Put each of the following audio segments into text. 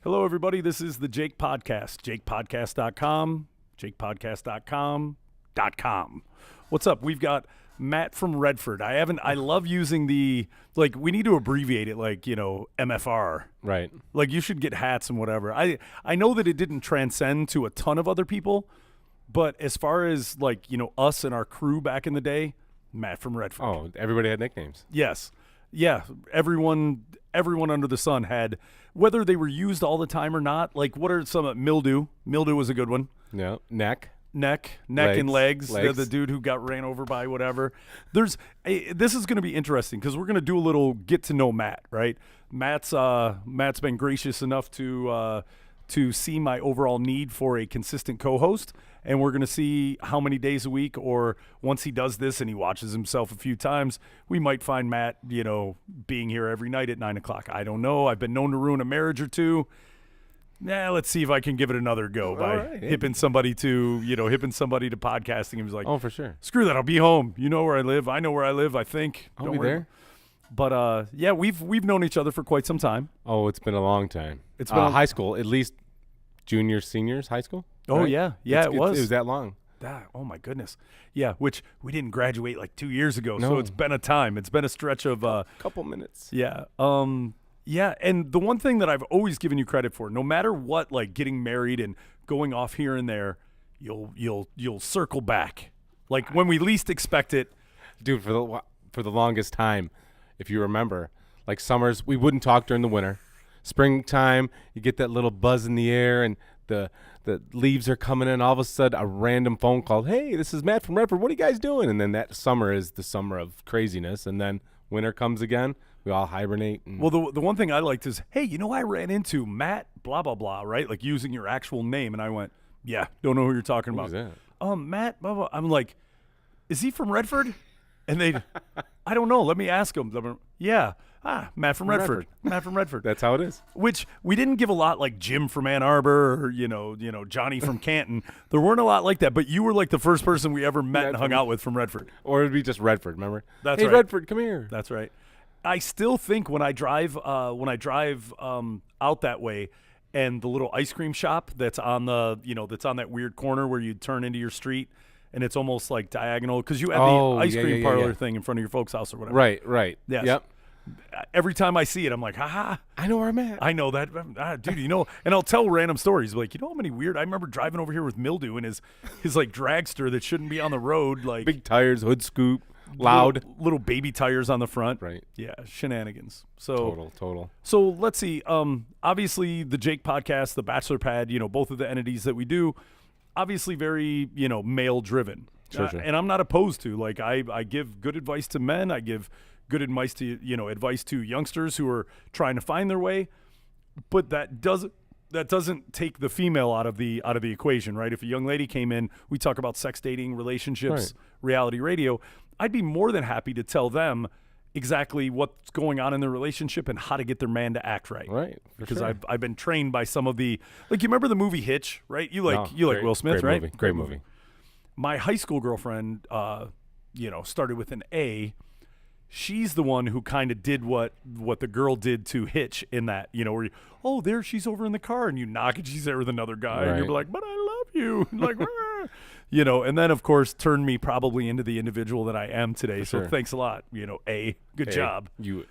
Hello, everybody. This is the Jake Podcast. JakePodcast.com. JakePodcast.com. What's up? We've got Matt from Redford. I love using we need to abbreviate it MFR. Right. Like, you should get hats and whatever. I know that it didn't transcend to a ton of other people, but as far as us and our crew back in the day, Matt from Redford. Oh, everybody had nicknames. Yes. Yeah. Everyone under the sun had, whether they were used all the time or not. Like, what are some? Mildew. Mildew was a good one. Yeah. Neck, and legs. The dude who got ran over by whatever. This is going to be interesting because we're going to do a little get to know Matt, right? Matt's been gracious enough to see my overall need for a consistent co-host, and we're going to see how many days a week, or once he does this and he watches himself a few times, we might find Matt, being here every night at 9:00. I don't know. I've been known to ruin a marriage or two. Let's see if I can give it another go by hipping somebody to podcasting. He was like, oh, for sure. Screw that. I'll be home. You know where I live. I know where I live, I think. I'll be there. But, we've known each other for quite some time. Oh, it's been a long time. It's been high school, at least juniors, seniors, high school. Oh, right? yeah. Yeah, it was. It was that long. Oh, my goodness. Yeah, which we didn't graduate 2 years ago. No. So it's been a time. It's been a stretch of couple minutes. Yeah. Yeah, and the one thing that I've always given you credit for, no matter what, getting married and going off here and there, you'll circle back. Like when we least expect it. Dude, for the longest time, if you remember, summers, we wouldn't talk during the winter. Springtime, you get that little buzz in the air and the leaves are coming in. All of a sudden, a random phone call. Hey, this is Matt from Redford. What are you guys doing? And then that summer is the summer of craziness. And then winter comes again. We all hibernate. Well, the one thing I liked is, hey, I ran into Matt blah, blah, blah, right? Like using your actual name. And I went, yeah, don't know who you're talking about. Who's that? Matt, blah, blah. I'm like, is he from Redford? And I don't know. Let me ask him. Yeah. Matt from Redford. Matt from Redford. That's how it is. Which we didn't give a lot like Jim from Ann Arbor or, Johnny from Canton. There weren't a lot like that, but you were the first person we ever met and hung out with from Redford. Or it'd be just Redford, remember? That's hey, right. Redford, come here. That's right. I still think when I drive out that way, and the little ice cream shop that's on that's on that weird corner where you turn into your street, and it's almost like diagonal because you have the ice cream parlor thing in front of your folks' house or whatever. Right. Yes. Yep. Every time I see it, I'm like, haha. I know where I'm at. I know that. Dude, and I'll tell random stories. Like, how many weird, I remember driving over here with Mildew and his dragster that shouldn't be on the road. Big tires, hood scoop, loud. Little baby tires on the front. Right. Yeah, shenanigans. So Total. So let's see. Obviously, the Jake Podcast, the Bachelor Pad, both of the entities that we do, obviously very, male-driven. Sure. And I'm not opposed to. I give good advice to men. I give good advice to advice to youngsters who are trying to find their way, but that doesn't take the female out of the equation, right? If a young lady came in, we talk about sex, dating, relationships, reality radio. I'd be more than happy to tell them exactly what's going on in their relationship and how to get their man to act right. Right. Because I've been trained by some of the you remember the movie Hitch, right? You like Will Smith, great right? Movie. Great movie. My high school girlfriend, started with an A. She's the one who kind of did what the girl did to Hitch in that, where there she's over in the car and you knock and she's there with another guy and you're like, but I love you. Like, and then of course turned me probably into the individual that I am today. For so sure. Thanks a lot. Good job. Yeah.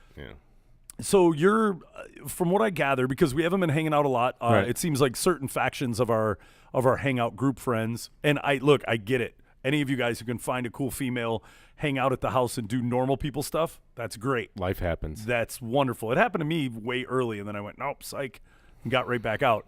So you're, from what I gather, because we haven't been hanging out a lot, Right. It seems like certain factions of our hangout group friends, and I get it. Any of you guys who can find a cool female, hang out at the house and do normal people stuff, that's great. Life happens. That's wonderful. It happened to me way early, and then I went, nope, psych, and got right back out.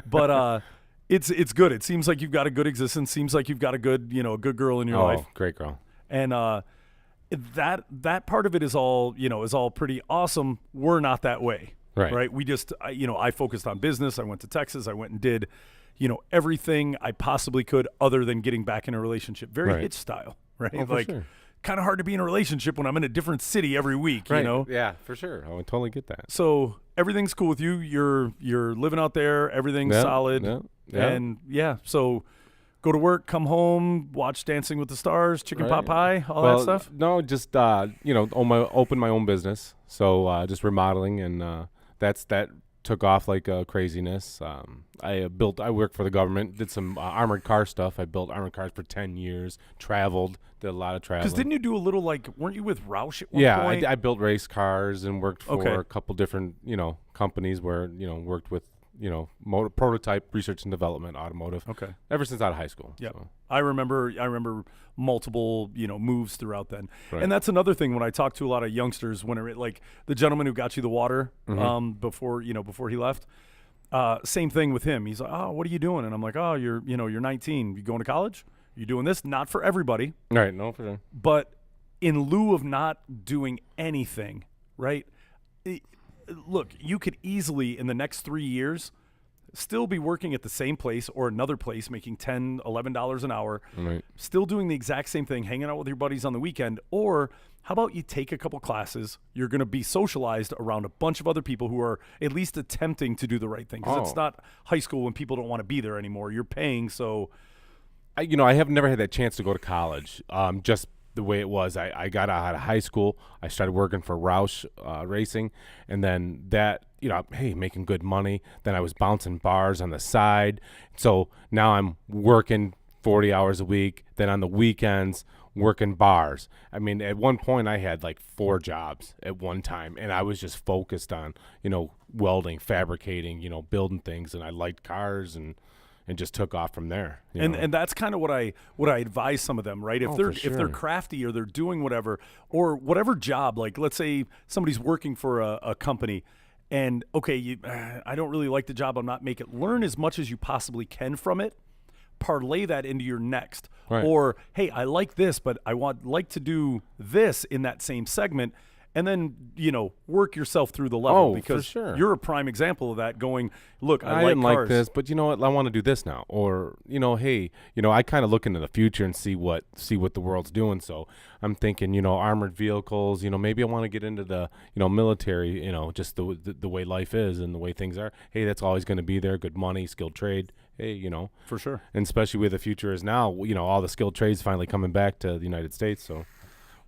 But it's good. It seems like you've got a good existence. Seems like you've got a good girl in your life. Great girl. And that part of it is all pretty awesome. We're not that way. Right. We just, I focused on business. I went to Texas. I went and did everything I possibly could other than getting back in a relationship. Very Hitch style, right? Oh, for sure. Kind of hard to be in a relationship when I'm in a different city every week, Right. Yeah, for sure. I would totally get that. So everything's cool with you. You're living out there. Everything's solid. Yeah. And so go to work, come home, watch Dancing with the Stars, chicken pot pie, all that stuff. No, just open my own business. So just remodeling, and that took off like craziness. I worked for the government, did some armored car stuff. I built armored cars for 10 years, traveled, did a lot of traveling. Because didn't you do a little, like, weren't you with Roush at one point? Yeah, I built race cars and worked for a couple different, companies where, worked with, prototype research and development, automotive. Okay. Ever since out of high school. Yeah. So. I remember multiple, moves throughout then. Right. And that's another thing when I talk to a lot of youngsters, when it, like the gentleman who got you the water before he left. Same thing with him. He's like, "Oh, what are you doing?" And I'm like, "Oh, you're 19. You going to college? You doing this?" Not for everybody. Right. No, for sure. But in lieu of not doing anything, right? Look, you could easily in the next 3 years still be working at the same place or another place making $10, $11 an hour, right. Still doing the exact same thing, hanging out with your buddies on the weekend. Or how about you take a couple classes? You're going to be socialized around a bunch of other people who are at least attempting to do the right thing. Because it's not high school when people don't want to be there anymore. You're paying, so... I have never had that chance to go to college. Just the way it was, I got out of high school. I started working for Roush Racing, and then that, hey, making good money. Then I was bouncing bars on the side. So now I'm working 40 hours a week. Then on the weekends, working bars. I mean, at one point I had like 4 jobs at one time, and I was just focused on, welding, fabricating, building things, and I liked cars and just took off from there. And that's kind of what I advise some of them, right? If they're crafty or they're doing whatever, or whatever job, like let's say somebody's working for a company, and okay, I don't really like the job, I'm not making it. Learn as much as you possibly can from it. Parlay that into your next. Right. Or hey, I like this, but I like to do this in that same segment. And then, work yourself through the level, because for sure. You're a prime example of that. Going, look, I didn't like like this, but you know what? I want to do this now. Or, hey, I kind of look into the future and see what the world's doing. So I'm thinking, armored vehicles, maybe I want to get into the, military, just the way life is and the way things are. Hey, that's always going to be there. Good money, skilled trade. Hey, For sure. And especially where the future is now, all the skilled trades finally coming back to the United States. So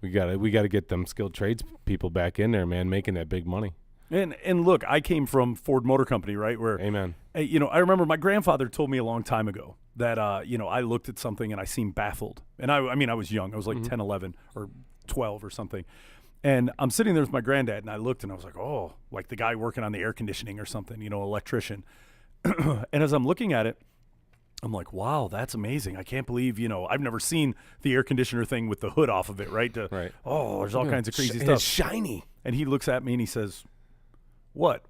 we gotta get them skilled trades people back in there, man, making that big money. And look, I came from Ford Motor Company, right? Where, amen. I remember my grandfather told me a long time ago that, I looked at something and I seemed baffled. And I was young. I was like 10, 11 or 12 or something. And I'm sitting there with my granddad and I looked and I was like, oh, like the guy working on the air conditioning or something, electrician. And as I'm looking at it, I'm like, wow, that's amazing. I can't believe, I've never seen the air conditioner thing with the hood off of it, right? Right. Oh, there's all kinds of crazy stuff. It's shiny. And he looks at me and he says, what,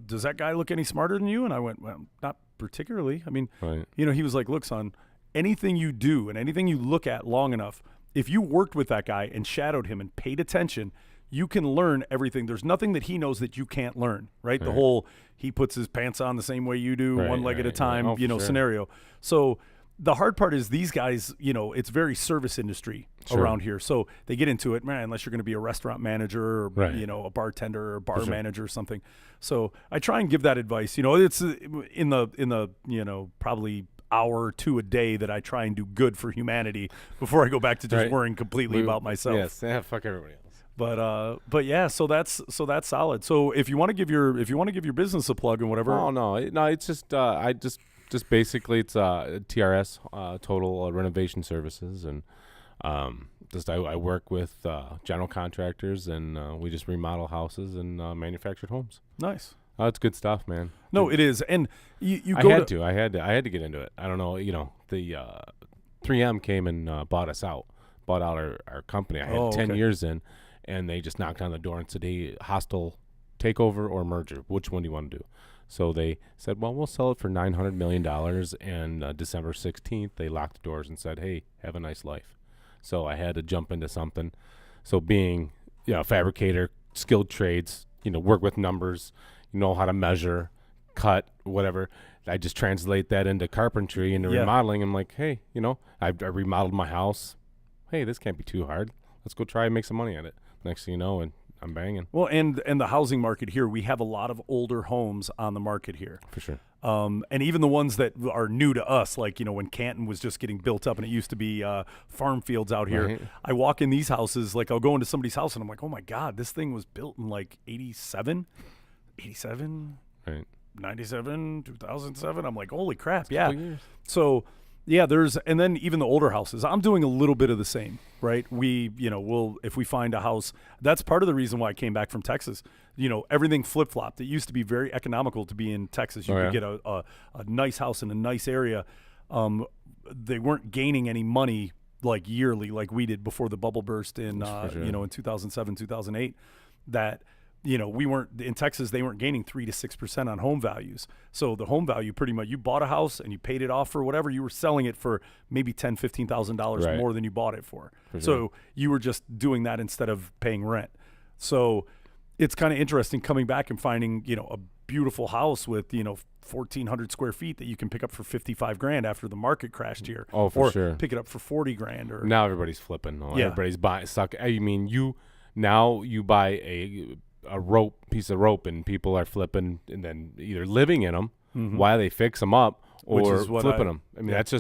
does that guy look any smarter than you? And I went, well, not particularly. I mean, right. He was like, look, son, anything you do and anything you look at long enough, if you worked with that guy and shadowed him and paid attention, you can learn everything. There's nothing that he knows that you can't learn, right? The whole, he puts his pants on the same way you do, one leg at a time, scenario. So the hard part is these guys, it's very service industry around here. So they get into it, man, unless you're going to be a restaurant manager or, a bartender or a bar manager or something. So I try and give that advice. It's in the, probably hour or two a day that I try and do good for humanity before I go back to just worrying completely about myself. Yes, fuck everybody else. But yeah, so that's solid. So if you want to give your business a plug and whatever. Oh no, it's just I just basically it's TRS, Total Renovation Services, and I work with general contractors and we just remodel houses and manufactured homes. Nice. It's good stuff, man. No, it is, and you I had to get into it. I don't know, the 3M came and bought out our company. I had 10 years in. And they just knocked on the door and said, hey, hostile takeover or merger, which one do you want to do? So they said, well, we'll sell it for $900 million. And December 16th, they locked the doors and said, hey, have a nice life. So I had to jump into something. So being a fabricator, skilled trades, work with numbers, how to measure, cut, whatever. I just translate that into carpentry, into remodeling. I'm like, hey, I remodeled my house. Hey, this can't be too hard. Let's go try and make some money at it. Next thing you know, and I'm banging. Well, and the housing market here, we have a lot of older homes on the market here. For sure. And even the ones that are new to us, like, when Canton was just getting built up and it used to be farm fields out here. Right. I walk in these houses, like I'll go into somebody's house and I'm like, oh my God, this thing was built in like 87? Right. 97, 2007. I'm like, holy crap, yeah. So, yeah, and then even the older houses, I'm doing a little bit of the same, right? We, if we find a house, that's part of the reason why I came back from Texas. Everything flip-flopped. It used to be very economical to be in Texas. You could get a nice house in a nice area. They weren't gaining any money like yearly like we did before the bubble burst in, in 2007, 2008, that we weren't in Texas. They weren't gaining 3 to 6% on home values. So the home value, pretty much, you bought a house and you paid it off for whatever. You were selling it for maybe $10,000-$15,000 more than you bought it for. So you were just doing that instead of paying rent. So it's kind of interesting coming back and finding a beautiful house with 1,400 square feet that you can pick up for $55,000 after the market crashed here. Oh, for sure. Pick it up for $40,000. Or now everybody's flipping. Everybody's buying. You buy a piece of rope and people are flipping and then either living in them while they fix them up or flipping them. I mean, that's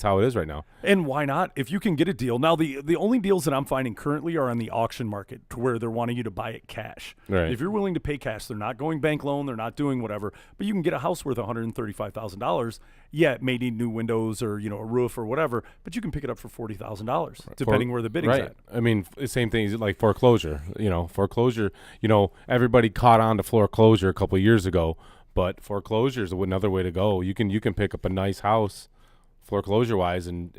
how it is right now. And why not? If you can get a deal. Now, the only deals that I'm finding currently are on the auction market, to where they're wanting you to buy it cash. Right. If you're willing to pay cash, they're not going bank loan, they're not doing whatever, but you can get a house worth $135,000. Yeah, it may need new windows or, a roof or whatever, but you can pick it up for $40,000, depending where the bidding's at. I mean, the same thing is like foreclosure. Foreclosure, everybody caught on to foreclosure a couple of years ago, but foreclosure is another way to go. You can pick up a nice house foreclosure wise and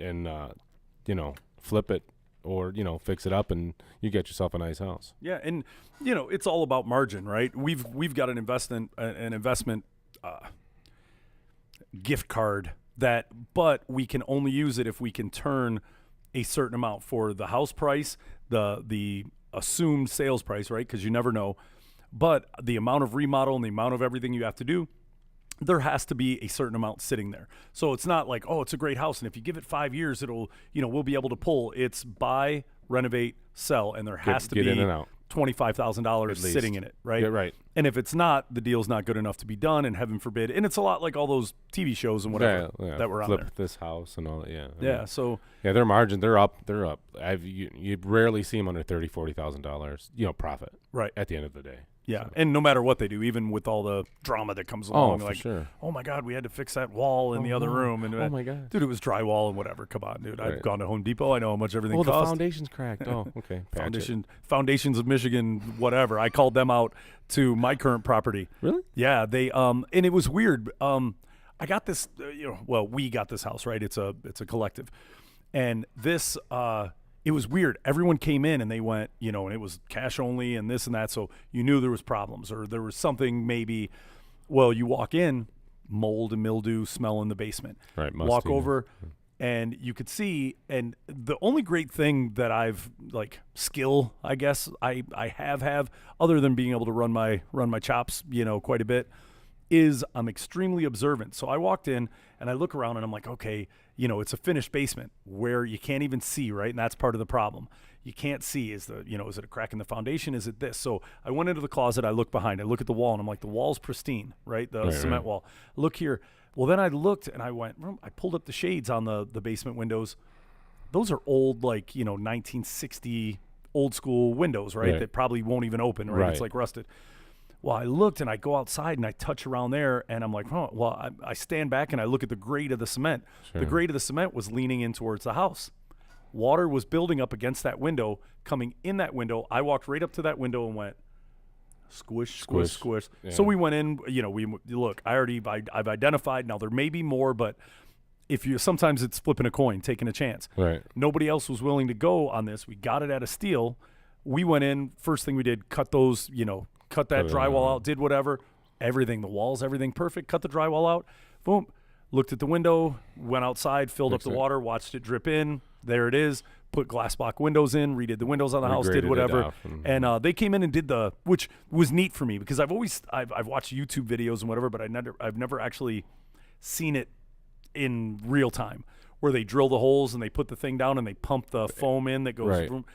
flip it or fix it up and you get yourself a nice house. Yeah, and it's all about margin, right? We've got an investment gift card but we can only use it if we can turn a certain amount for the house price, the assumed sales price, right? Because you never know, but the amount of remodel and the amount of everything you have to do, there has to be a certain amount sitting there. So it's not like, oh, it's a great house, and if you give it 5 years, it'll, we'll be able to pull. It's buy, renovate, sell, and there has to be $25,000 sitting in it, right? Yeah, right. And if it's not, the deal's not good enough to be done, and heaven forbid. And it's a lot like all those TV shows and whatever that were on there. Flip this house and all that, yeah. Yeah, so. Yeah, their margin, they're up. You rarely see them under $30,000, $40,000, profit. Right. At the end of the day. Yeah, so. And no matter what they do, even with all the drama that comes along, sure. Oh my God, we had to fix that wall in the other room, and oh my God, dude, it was drywall and whatever. Come on, dude, I've gone to Home Depot. I know how much everything costs. Oh, the foundation's cracked. Oh, okay. Foundations of Michigan, whatever. I called them out to my current property. Really? Yeah, they and it was weird. I got this, we got this house, right? It's a collective, and this. It was weird. Everyone came in and they went, and it was cash only and this and that. So you knew there was problems or there was something maybe. Well, you walk in, mold and mildew smell in the basement. Right. Walk over and you could see. And the only great thing that I've skill, I guess I have other than being able to run my chops, quite a bit, is I'm extremely observant. So I walked in and I look around and I'm like, okay, it's a finished basement where you can't even see, right? And that's part of the problem. You can't see. Is it a crack in the foundation? Is it this? So I went into the closet. I looked behind. I look at the wall and I'm like, the wall's pristine, right? The cement wall. Look here. Well, then I looked and I went, I pulled up the shades on the basement windows. Those are old, 1960 old school windows, right? That probably won't even open, right? It's like rusted. Well, I looked and I go outside and I touch around there and I'm like, I stand back and I look at the grade of the cement. Sure. The grade of the cement was leaning in towards the house. Water was building up against that window, coming in that window. I walked right up to that window and went, squish. Yeah. So we went in, I've identified. Now there may be more, but sometimes it's flipping a coin, taking a chance. Right. Nobody else was willing to go on this. We got it at a steal. We went in, first thing we did, cut those, cut that drywall out, did whatever, everything, the walls, everything perfect, cut the drywall out, boom, looked at the window, went outside, filled up the water, watched it drip in, there it is, put glass block windows in, redid the windows on the house, did whatever, and they came in and did which was neat for me because I've watched YouTube videos and whatever, but I've never actually seen it in real time where they drill the holes and they put the thing down and they pump the foam in that goes boom,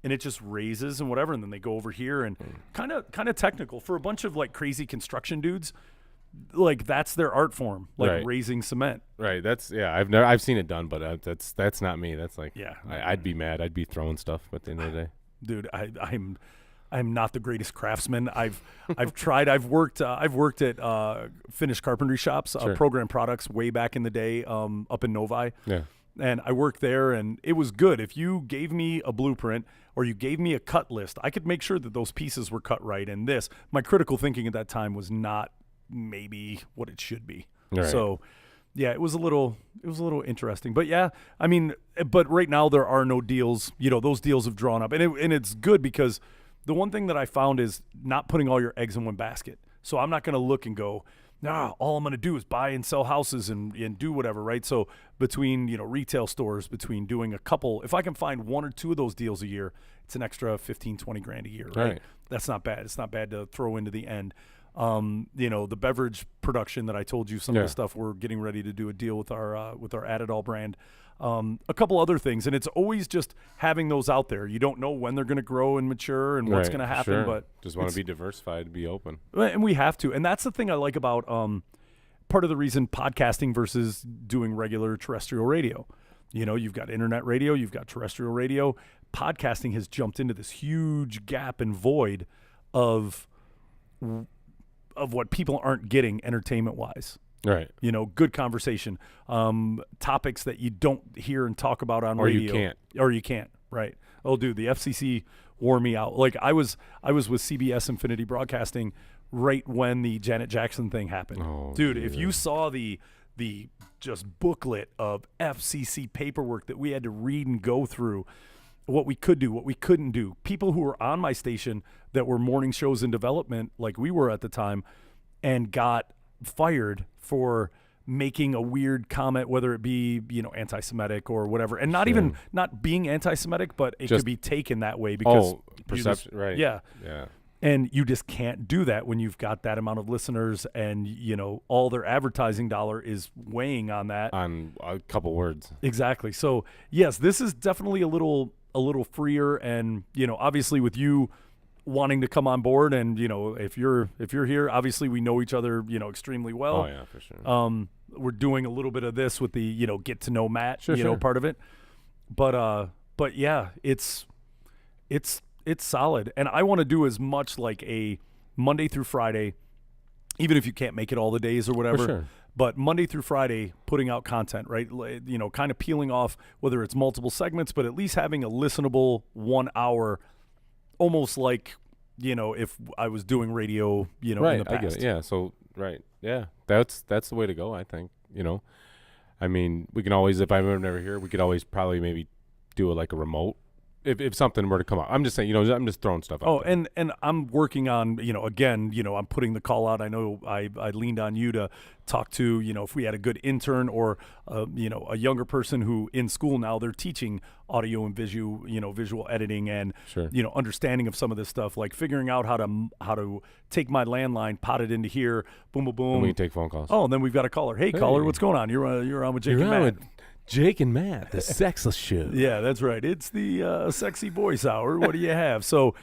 and it just raises and whatever, and then they go over here and kind of technical for a bunch of crazy construction dudes. That's their art form, raising cement. Right. I've seen it done, but that's not me. That's I'd be mad. I'd be throwing stuff at the end of the day. Dude, I'm not the greatest craftsman. I've tried. I've worked at finished carpentry shops, Program Products, way back in the day, up in Novi. Yeah. And I worked there, and it was good. If you gave me a blueprint or you gave me a cut list, I could make sure that those pieces were cut right. And my critical thinking at that time was not maybe what it should be. Right. So, yeah, it was a little interesting. But yeah, I mean, but right now there are no deals. Those deals have drawn up, and it's good because the one thing that I found is not putting all your eggs in one basket. So I'm not going to look and go, nah, all I'm going to do is buy and sell houses and do whatever, right? So between, retail stores, between doing a couple, if I can find one or two of those deals a year, it's an extra 15, 20 grand a year, right? That's not bad. It's not bad to throw into the end. The beverage production that I told you, some of the stuff we're getting ready to do a deal with our Added-All brand. A couple other things, and it's always just having those out there. You don't know when they're going to grow and mature and what's going to happen, but just want to be diversified, be open. And we have to. And that's the thing I like about part of the reason podcasting versus doing regular terrestrial radio. You've got internet radio, you've got terrestrial radio. Podcasting has jumped into this huge gap and void of what people aren't getting entertainment-wise. Right. Good conversation. Topics that you don't hear and talk about on radio. Or you can't. Right. Oh, dude, the FCC wore me out. Like I was with CBS Infinity Broadcasting right when the Janet Jackson thing happened. Oh, dude, if you saw the just booklet of FCC paperwork that we had to read and go through, what we could do, what we couldn't do. People who were on my station that were morning shows in development, like we were at the time, and got fired for making a weird comment, whether it be, anti-Semitic or whatever, and not being anti-Semitic, but it could be taken that way because perception, right? Yeah. Yeah. And you just can't do that when you've got that amount of listeners and, all their advertising dollar is weighing on that. On a couple words. Exactly. So, yes, this is definitely a little freer, and, obviously with you wanting to come on board, and if you're here, obviously we know each other extremely well. Oh yeah, for sure. We're doing a little bit of this with the get to know Matt, part of it, but yeah, it's solid, and I want to do as much like a Monday through Friday, even if you can't make it all the days or whatever. For sure. But Monday through Friday, putting out content, right? Kind of peeling off whether it's multiple segments, but at least having a listenable 1 hour. Almost like, if I was doing radio, in the past. I get it. Yeah. So, right. Yeah. That's the way to go, I think. I mean, we can always, if I'm never here, we could always probably maybe do a remote. If something were to come up. I'm just saying, I'm just throwing stuff out there. And I'm working on, again, I'm putting the call out. I know I leaned on you to talk to, if we had a good intern or, a younger person who in school now they're teaching audio and visual editing and, understanding of some of this stuff, like figuring out how to take my landline, pot it into here, boom, boom, boom. And we can take phone calls. Oh, and then we've got a caller. Hey, caller, what's going on? You're on with Jake and Matt. Jake and Matt, the sexless show. Yeah, that's right. It's the sexy voice hour. What do you have? So,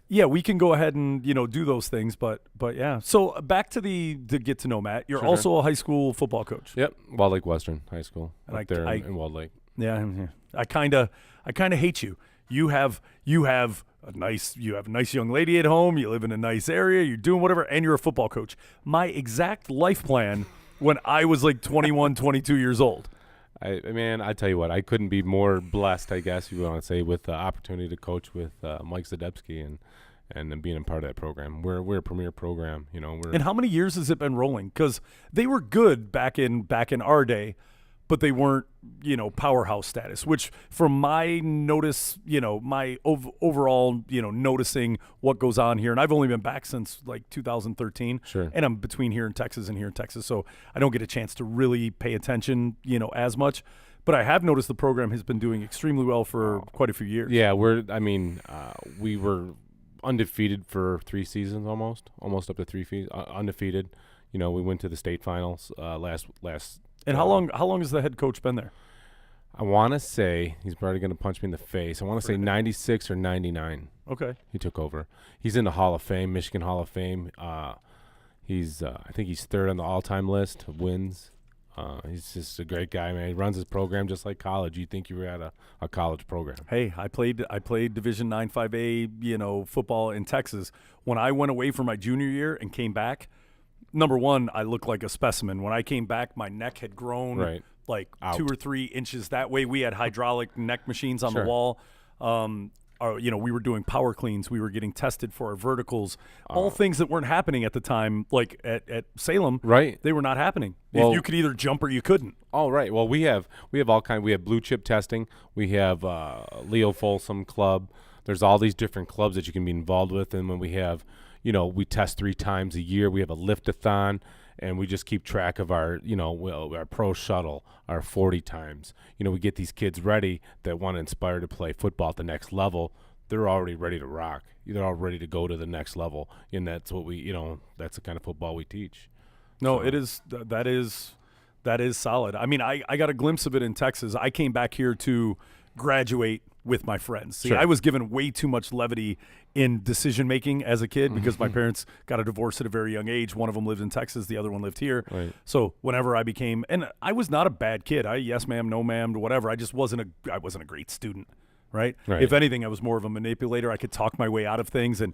yeah, we can go ahead and do those things. But yeah. So back to the get to know Matt. You're also a high school football coach. Yep, Walled Lake Western High School in Walled Lake. Yeah, I kind of hate you. You have a nice young lady at home. You live in a nice area. You're doing whatever, and you're a football coach. My exact life plan when I was like 21, 22 years old. I tell you what, I couldn't be more blessed, I guess you want to say, with the opportunity to coach with Mike Zadebski and being a part of that program. We're a premier program, And how many years has it been rolling? Because they were good back in our day, but they weren't, powerhouse status, which from my notice, my overall, noticing what goes on here. And I've only been back since like 2013. Sure. And I'm between here in Texas. So I don't get a chance to really pay attention, as much. But I have noticed the program has been doing extremely well for quite a few years. Yeah, we were undefeated for 3 seasons almost up to 3 feet, undefeated. We went to the state finals last. And how long has the head coach been there? I want to say, he's probably going to punch me in the face. I want to say 96 or 99. Okay. He took over. He's in the Hall of Fame, Michigan Hall of Fame. I think he's third on the all-time list of wins. He's just a great guy, man. He runs his program just like college. You think you were at a college program. Hey, I played Division 9 5A, football in Texas. When I went away for my junior year and came back, number one, I looked like a specimen. When I came back, my neck had grown like Out. 2 or 3 inches that way. We had hydraulic neck machines on the wall. We were doing power cleans. We were getting tested for our verticals. All things that weren't happening at the time, like at Salem. Right. They were not happening. Well, you could either jump or you couldn't. Oh, right. Well, we have all kind. We have blue chip testing. We have Leo Folsom Club. There's all these different clubs that you can be involved with. And when we have, we test 3 times a year. We have a lift-a-thon. And we just keep track of our pro shuttle, our 40 times. We get these kids ready that want to inspire to play football at the next level. They're already ready to rock. They're all ready to go to the next level. And that's what that's the kind of football we teach. No, it is. That is solid. I mean, I got a glimpse of it in Texas. I came back here to graduate with my friends. See, I was given way too much levity in decision making as a kid because my parents got a divorce at a very young age. One of them lived in Texas, the other one lived here. Right. So whenever I became, and I was not a bad kid. Yes ma'am, no ma'am, whatever. I just wasn't a great student. Right? If anything, I was more of a manipulator. I could talk my way out of things, and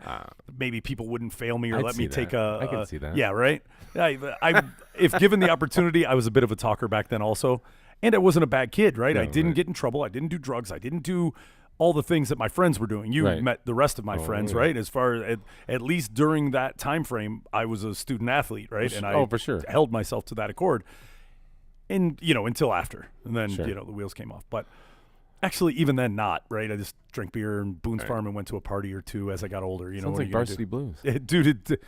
maybe people wouldn't fail me or let me take I can see that. Yeah, right. If given the opportunity, I was a bit of a talker back then, also. And I wasn't a bad kid, right? No, I didn't get in trouble. I didn't do drugs. I didn't do all the things that my friends were doing. You met the rest of my friends, right? As far as at least during that time frame, I was a student athlete, right? And I for sure. held myself to that accord. And until after, and then the wheels came off. But actually, even then, not right. I just drank beer in Boone's Farm and went to a party or two as I got older. Sounds like Varsity Blues, dude.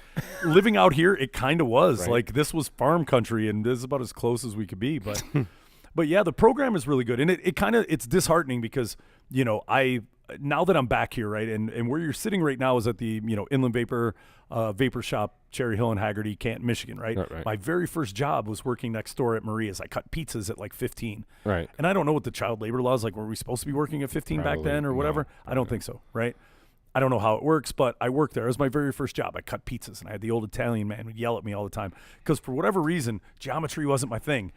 Living out here, it kind of was like this was farm country, and this is about as close as we could be. But but yeah, the program is really good, and it's disheartening because now that I'm back here, right, and where you're sitting right now is at the Inland Vapor Shop, Cherry Hill and Haggerty, Canton, Michigan, right? My very first job was working next door at Maria's. I cut pizzas at like 15, right? And I don't know what the child labor laws like. Were we supposed to be working at 15 back then or whatever? I don't think so, right? I don't know how it works, but I worked there. It was my very first job. I cut pizzas, and I had the old Italian man who'd yell at me all the time because for whatever reason, geometry wasn't my thing.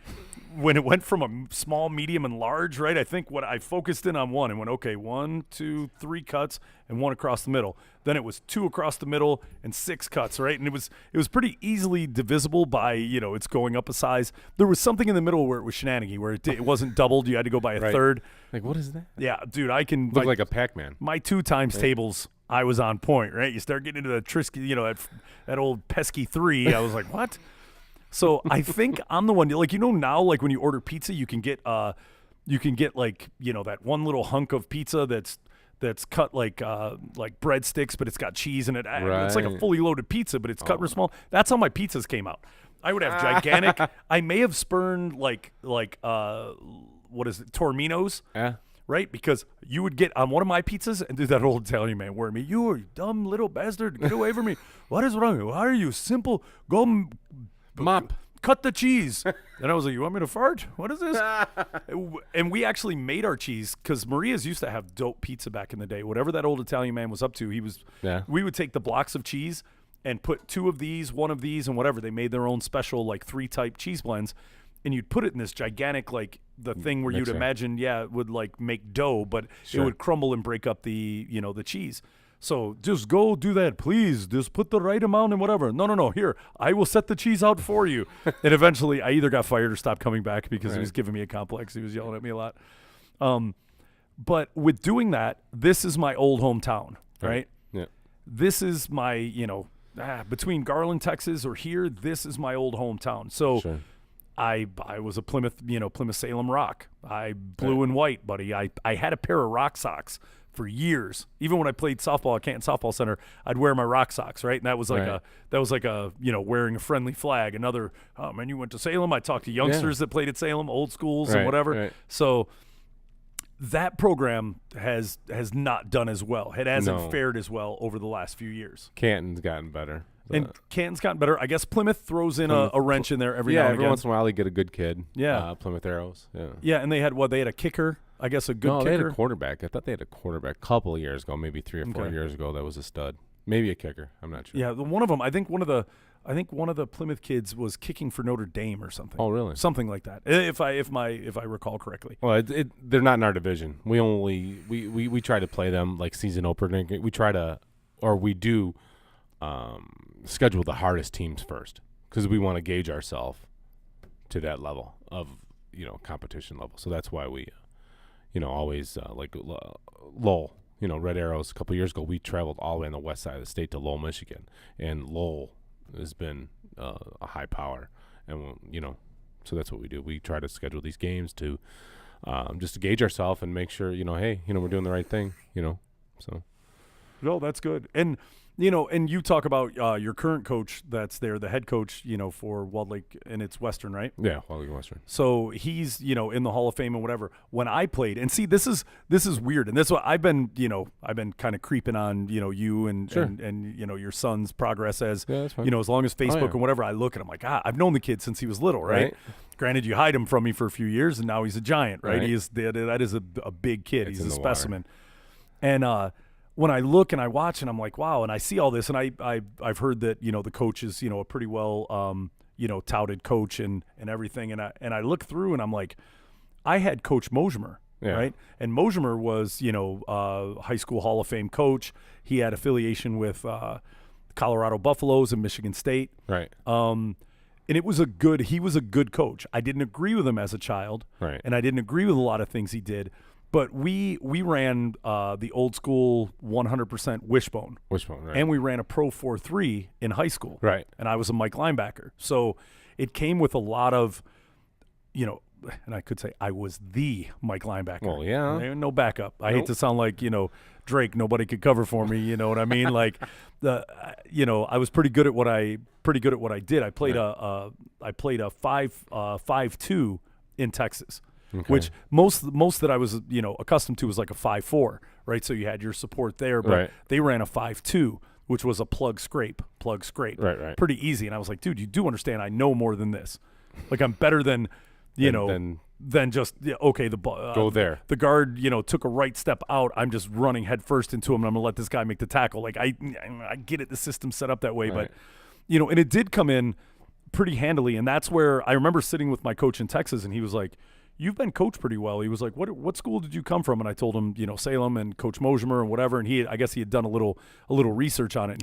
When it went from a small, medium, and large, right, I think what I focused in on one and went, okay, 1, 2, 3 cuts and 1 across the middle. Then it was 2 across the middle and 6 cuts, right? And it was pretty easily divisible by, it's going up a size. There was something in the middle where it was shenanigan, where it wasn't doubled. You had to go by a third. Like, what is that? Yeah, dude, I can look like a Pac-Man. My 2 times tables, I was on point, right? You start getting into the Trisky, that old pesky 3. I was like, what? So I think I'm the one, now, like when you order pizza, you can get like, that one little hunk of pizza that's cut like breadsticks, but it's got cheese in it. It's like a fully loaded pizza, but it's cut real small. That's how my pizzas came out. I would have gigantic. I may have spurned like what is it, Torminos? Yeah. Right? Because you would get on one of my pizzas and do that old Italian man where me, you are dumb little bastard, get away from me. What is wrong? Why are you simple? Go mop. Cut the cheese. And I was like, you want me to fart? What is this? And we actually made our cheese because Maria's used to have dope pizza back in the day. Whatever that old Italian man was up to, we would take the blocks of cheese and put 2 of these, 1 of these, and whatever. They made their own special 3-type cheese blends. And you'd put it in this gigantic, the thing where you'd imagine, it would make dough, but it would crumble and break up the cheese. So just go do that, please. Just put the right amount and whatever. No. Here, I will set the cheese out for you. And eventually, I either got fired or stopped coming back because he was giving me a complex. He was yelling at me a lot. But with doing that, this is my old hometown, right? Yeah. This is my, between Garland, Texas, or here, this is my old hometown. So. Sure. I was a Plymouth Salem Rock. I blue and white, buddy. I had a pair of rock socks for years. Even when I played softball at Canton Softball Center, I'd wear my rock socks, right? And that was like a wearing a friendly flag. Another, oh man, you went to Salem. I talked to youngsters that played at Salem, old schools and whatever. Right. So that program has not done as well. It hasn't fared as well over the last few years. Canton's gotten better. And Canton's gotten better. I guess Plymouth throws in a wrench in there every now and again. Every once in a while they get a good kid. Yeah. Plymouth Arrows. Yeah. Yeah, and they had They had a kicker. I guess a good kicker. No, they had a quarterback. I thought they had a quarterback a couple of years ago, maybe 3 or 4 years ago. That was a stud. Maybe a kicker. I'm not sure. Yeah, one of them. I think one of the I think one of the Plymouth kids was kicking for Notre Dame or something. Oh, really? Something like that, if I recall correctly. Well, they're not in our division. We try to play them like season opener. We do schedule the hardest teams first because we want to gauge ourselves to that level of competition level. So that's why we always like Lowell. Red Arrows a couple years ago, we traveled all the way on the west side of the state to Lowell, Michigan, and Lowell has been a high power, and so that's what we do. We try to schedule these games to just to gauge ourselves and make sure hey, we're doing the right thing. So. No, that's good. And and you talk about your current coach that's there, the head coach, for Walled Lake, and it's Western, right? Yeah, Walled Lake Western. So he's, in the Hall of Fame and whatever. When I played, and see, this is weird, and this is what I've been kind of creeping on, you and, sure. and your son's progress as, that's fine. As long as Facebook and whatever, I look at him like, I've known the kid since he was little, right? Granted, you hide him from me for a few years, and now he's a giant, right? That is a big kid. He's a specimen. Water. And when I look and I watch and I'm like, wow, and I see all this, and I've heard that the coach is a pretty well touted coach and everything, and I look through and I'm like, I had Coach Mosimer, right? And Mosimer was high school Hall of Fame coach. He had affiliation with Colorado Buffaloes and Michigan State, right? And he was a good coach. I didn't agree with him as a child, right? And I didn't agree with a lot of things he did. But we ran the old school 100% wishbone. Wishbone, right. And we ran a Pro 4-3 in high school. Right. And I was a Mike linebacker. So it came with a lot of, and I could say I was the Mike linebacker. Well, yeah. No backup. I hate to sound like, Drake, nobody could cover for me, you know what I mean? Like I was pretty good at what I did. I played a 5.2 in Texas. Okay. Which most that I was accustomed to was like a 5.4, right? So you had your support there, but they ran a 5.2, which was a plug scrape, right? Pretty easy. And I was like, dude, you do understand? I know more than this. Like I'm better than than just the ball. Go there. The guard took a right step out. I'm just running head first into him, and I'm gonna let this guy make the tackle. Like I get it. The system's set up that way, but and it did come in pretty handily, and that's where I remember sitting with my coach in Texas, and he was like, you've been coached pretty well. He was like, what school did you come from? And I told him, Salem and Coach Mosimer and whatever. And I guess he had done a little research on it. And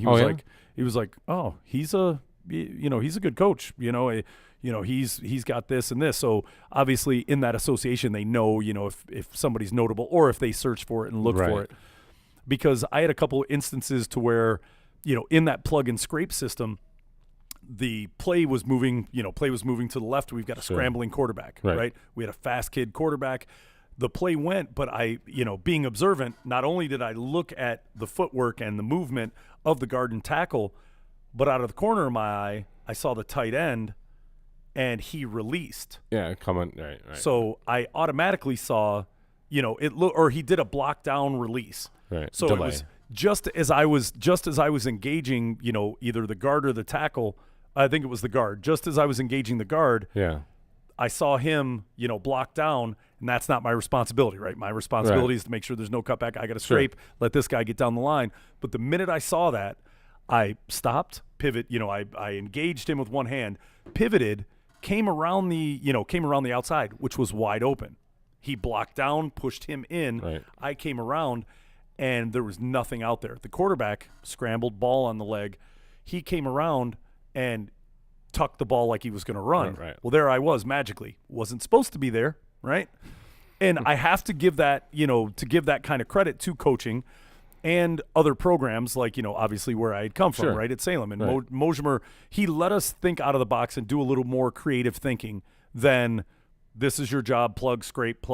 he was like, oh, he's a good coach. He's got this and this. So obviously in that association, they know, if somebody's notable or if they search for it and look for it. Because I had a couple of instances to where, in that plug and scrape system, the play was moving to the left. We've got a scrambling quarterback, right? We had a fast kid quarterback. The play went, but I, being observant, not only did I look at the footwork and the movement of the guard and tackle, but out of the corner of my eye, I saw the tight end, and he released. Yeah, coming right. So I automatically saw, he did a block down release. Right. So Delay. It was just as I was engaging, either the guard or the tackle. I think it was the guard. Just as I was engaging the guard, I saw him, block down, and that's not my responsibility, right? My responsibility is to make sure there's no cutback. I got to scrape, let this guy get down the line. But the minute I saw that, I stopped, pivot. I engaged him with one hand, pivoted, came around the outside, which was wide open. He blocked down, pushed him in. Right. I came around, and there was nothing out there. The quarterback scrambled, ball on the leg. He came around and tucked the ball like he was going to run. Right. Well, there I was magically. Wasn't supposed to be there, right? And I have to give that, to give that kind of credit to coaching and other programs like, obviously where I had come from, right, at Salem. And Mosimer, he let us think out of the box and do a little more creative thinking than this is your job, plug, scrape,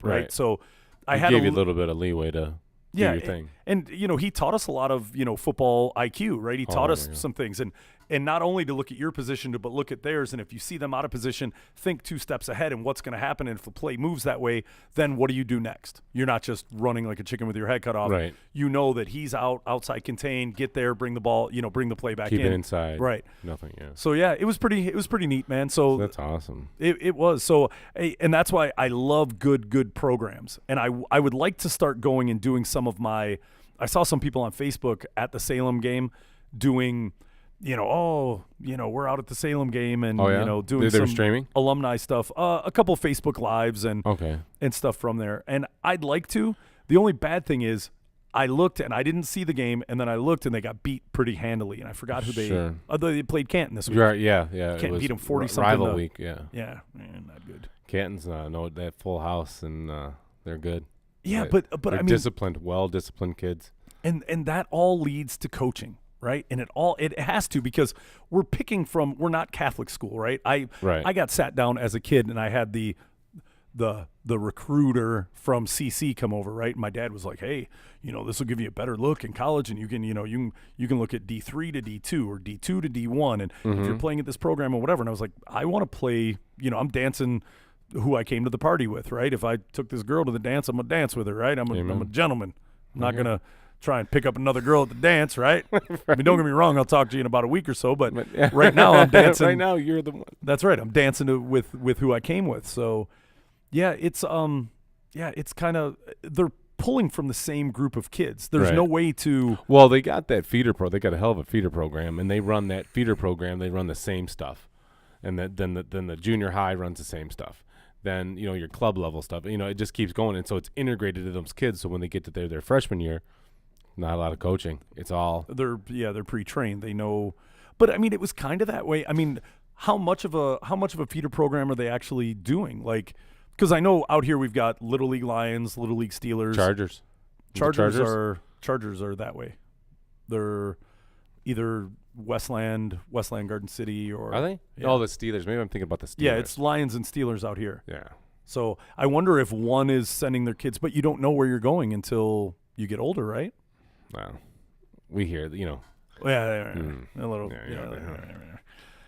right? So I had gave you a little bit of leeway to do your thing. And he taught us a lot of, football IQ, right? He taught us some things. And not only to look at your position, but look at theirs. And if you see them out of position, think 2 steps ahead and what's going to happen. And if the play moves that way, then what do you do next? You're not just running like a chicken with your head cut off. Right. You know that he's outside contained, get there, bring the ball, bring the play back in. Keep it inside. Right. Nothing, So, it was pretty neat, man. So that's awesome. It was. So, and that's why I love good programs. And I would like to start going and doing some of I saw some people on Facebook at the Salem game doing we're out at the Salem game and Oh, yeah? doing They were some streaming? alumni stuff. A couple Facebook lives and stuff from there. And I'd like to. The only bad thing is I looked and I didn't see the game, and then I looked and they got beat pretty handily, and I forgot who they played. Canton this week. Right, yeah. Canton beat them 40-something. Rival week, yeah. Yeah, man, not good. Canton's that full house, and they're good. Yeah, but they're I mean, disciplined, well-disciplined kids. And that all leads to coaching, right? And it has to, because we're not Catholic school, right? I got sat down as a kid and I had the recruiter from CC come over, right? And my dad was like, "Hey, this will give you a better look in college, and you can look at D3 to D2 or D2 to D1, and if you're playing at this program or whatever." And I was like, "I want to play. I'm dancing who I came to the party with, right? If I took this girl to the dance, I'm gonna dance with her, right? I'm a gentleman. I'm not gonna try and pick up another girl at the dance, right? I mean, don't get me wrong. I'll talk to you in about a week or so, but right now I'm dancing. Right now you're the one. That's right. I'm dancing with who I came with. So, yeah, it's kind of they're pulling from the same group of kids. There's no way to. Well, they got that feeder They got a hell of a feeder program, and they run that feeder program. They run the same stuff, and then the junior high runs the same stuff. Then your club level stuff. It just keeps going, and so it's integrated to those kids. So when they get to their freshman year, not a lot of coaching. It's all they're pre-trained. They know, but I mean, it was kind of that way. I mean, how much of a feeder program are they actually doing? Like, because I know out here we've got Little League Lions, Little League Steelers, Chargers. Chargers are that way. They're either Westland Garden City, or are they? Yeah. Oh, the Steelers. Maybe I'm thinking about the Steelers. Yeah, it's Lions and Steelers out here. Yeah. So I wonder if one is sending their kids, but you don't know where you're going until you get older, right? Well, we hear that, a little.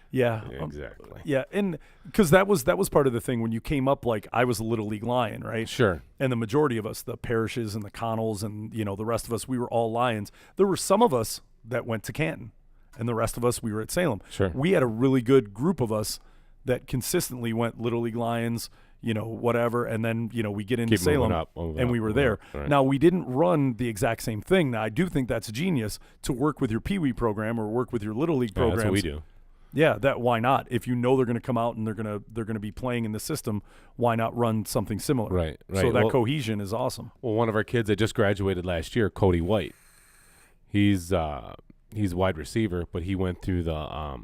Yeah, exactly. Yeah, and because that was part of the thing when you came up. Like, I was a Little League Lion, right? Sure. And the majority of us, the Parishes and the Connells and the rest of us, we were all Lions. There were some of us that went to Canton, and the rest of us, we were at Salem. Sure. We had a really good group of us that consistently went Little League Lions, whatever, and then we get into Salem, and we were there. Right. Now, we didn't run the exact same thing. Now, I do think that's genius to work with your Pee Wee program or work with your Little League programs. That's what we do. Yeah, why not? If you know they're going to come out and they're going to be playing in the system, why not run something similar? Right. So that cohesion is awesome. Well, one of our kids that just graduated last year, Cody White, he's wide receiver, but he went through the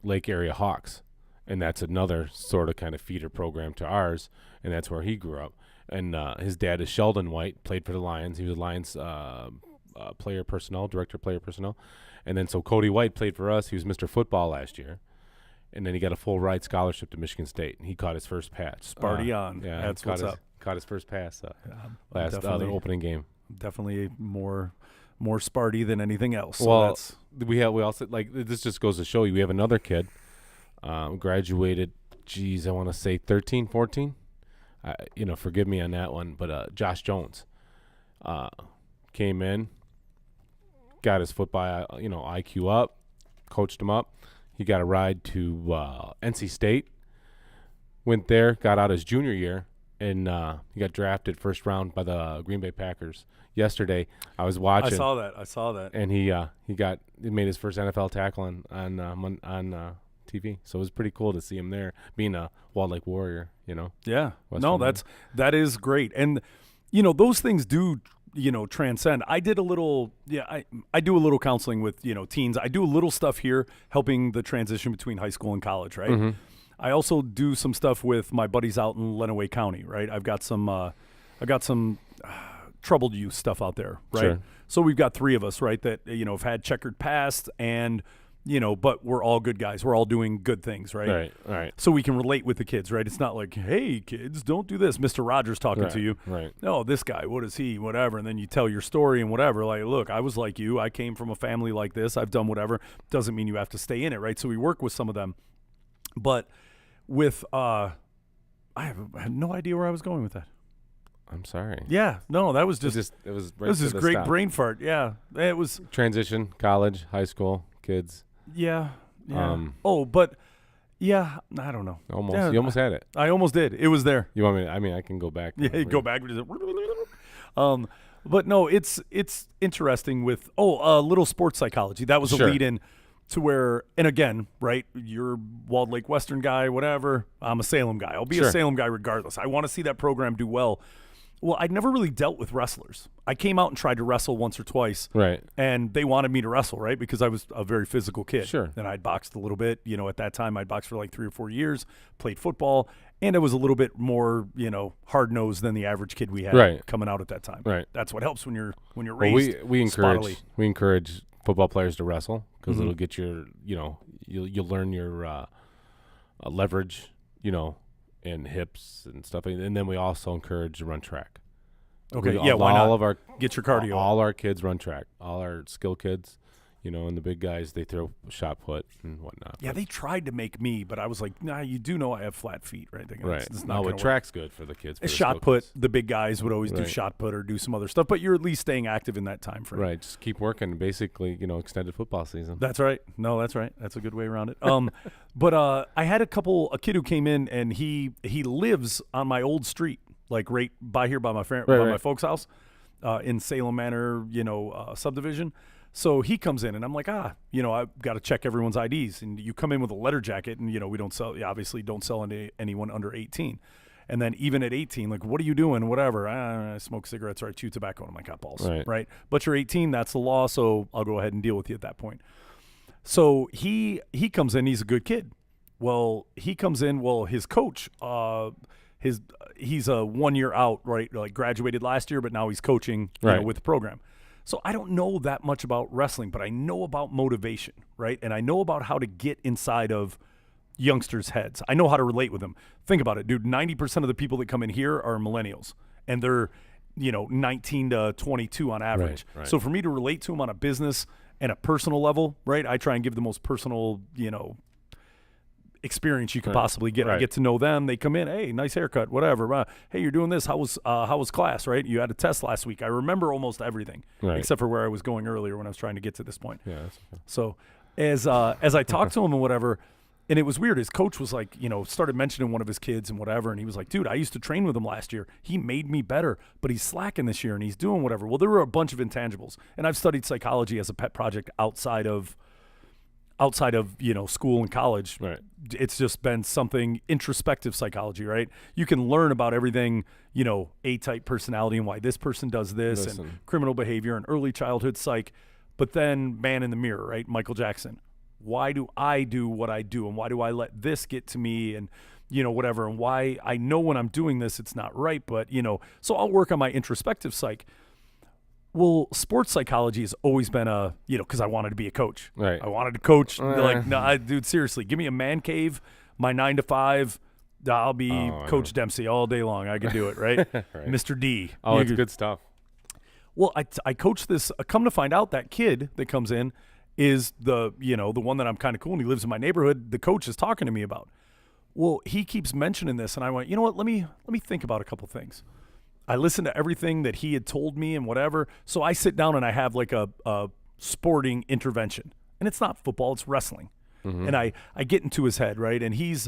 Lake Area Hawks, and that's another sort of kind of feeder program to ours, and that's where he grew up. And his dad is Sheldon White, played for the Lions. He was Lions director of player personnel. And then so Cody White played for us. He was Mr. Football last year. And then he got a full ride scholarship to Michigan State, and he caught his first pass. Sparty on. Yeah, that's what's up. Caught his first pass last the opening game. Definitely more Sparty than anything else. So well, we also, like, this just goes to show you, we have another kid graduated, I want to say 13, 14. Forgive me on that one, but Josh Jones came in, got his football IQ up, coached him up. He got a ride to NC State, went there, got out his junior year, and he got drafted first round by the Green Bay Packers. Yesterday, I was watching. I saw that. And he made his first NFL tackle on TV. So it was pretty cool to see him there, being a Walled Lake Warrior. Yeah. That is great, and those things do transcend. I did a little, I do a little counseling with, teens. I do a little stuff here helping the transition between high school and college, right? Mm-hmm. I also do some stuff with my buddies out in Lenawee County, right? I've got some troubled youth stuff out there, right? Sure. So we've got three of us, right, that, have had checkered past and, but we're all good guys. We're all doing good things, right? Right. So we can relate with the kids, right? It's not like, hey, kids, don't do this. Mr. Rogers talking to you. Right. No, this guy, what is he, whatever. And then you tell your story and whatever. Like, look, I was like you. I came from a family like this. I've done whatever. Doesn't mean you have to stay in it, right? So we work with some of them. But with I had no idea where I was going with that. I'm sorry. Yeah. No, that was it was this great stop. brain fart. Yeah. It was. Transition, college, high school, kids. Yeah. But yeah, I don't know. Almost. Yeah, you almost had it. I almost did. It was there. You want me? I can go back. Yeah, go back. But no, it's interesting with little sports psychology. That was a lead in. to where, and again, right, you're Walled Lake Western guy, whatever. I'm a Salem guy. I'll be a Salem guy regardless. I want to see that program do well. Well, I'd never really dealt with wrestlers. I came out and tried to wrestle once or twice. Right. And they wanted me to wrestle, right? Because I was a very physical kid. Sure. And I'd boxed a little bit. At that time, I'd boxed for like 3 or 4 years, played football, and I was a little bit more, hard-nosed than the average kid we had coming out at that time. Right. That's what helps when you're raised we spottily. encourage football players to wrestle because it'll get your, you'll learn your leverage, and hips and stuff. And then we also encourage to run track. Okay, why not? Get your cardio. All our kids run track. All our skill kids, and the big guys, they throw shot put and whatnot. Yeah, they tried to make me, but I was like, nah, you do know I have flat feet, right? It's not but track's good for the kids. For shot put, the big guys would always do shot put or do some other stuff, but you're at least staying active in that time frame. Right, just keep working, basically, extended football season. That's right. No, that's right. That's a good way around it. But I had a kid who came in, and he lives on my old street, like right by here by my my folks' house in Salem Manor, subdivision. So he comes in, and I'm like, I've got to check everyone's IDs. And you come in with a letter jacket, and, we don't sell, obviously don't sell anyone under 18. And then even at 18, like, what are you doing? Whatever. I smoke cigarettes or I chew tobacco. And I'm like, got balls. Right. But you're 18. That's the law. So I'll go ahead and deal with you at that point. So he comes in. He's a good kid. Well, he comes in. Well, his coach, he's a 1 year out, right? Like graduated last year, but now he's coaching with the program. So I don't know that much about wrestling, but I know about motivation, right? And I know about how to get inside of youngsters' heads. I know how to relate with them. Think about it, dude. 90% of the people that come in here are millennials, and they're, 19 to 22 on average. Right. So for me to relate to them on a business and a personal level, right, I try and give the most personal, experience you could possibly get. I get to know them. They come in, hey, nice haircut, whatever. Hey, you're doing this. How was class, right? You had a test last week. I remember almost everything, except for where I was going earlier when I was trying to get to this point. Yeah. That's okay. So as I talked to him and whatever, and it was weird. His coach was like, started mentioning one of his kids and whatever, and he was like, dude, I used to train with him last year. He made me better, but he's slacking this year and he's doing whatever. Well, there were a bunch of intangibles, and I've studied psychology as a pet project outside of school and college. Right. It's just been something introspective psychology, right? You can learn about everything, A-type personality and why this person does this and criminal behavior and early childhood psych, but then man in the mirror, right? Michael Jackson. Why do I do what I do, and why do I let this get to me, and whatever, and why I know when I'm doing this it's not right, but so I'll work on my introspective psych. Well, sports psychology has always been because I wanted to be a coach. Right. I wanted to coach. Like, no, dude, seriously, give me a man cave, my 9 to 5. I'll be Coach Dempsey all day long. I can do it, right? Mr. D. Oh, it's good stuff. Well, I coach this. Come to find out, that kid that comes in is the one that I'm kind of cool, and he lives in my neighborhood. The coach is talking to me about. Well, he keeps mentioning this, and I went, you know what? Let me think about a couple things. I listened to everything that he had told me and whatever. So I sit down and I have like a sporting intervention. And it's not football, it's wrestling. Mm-hmm. And I get into his head, right? And he's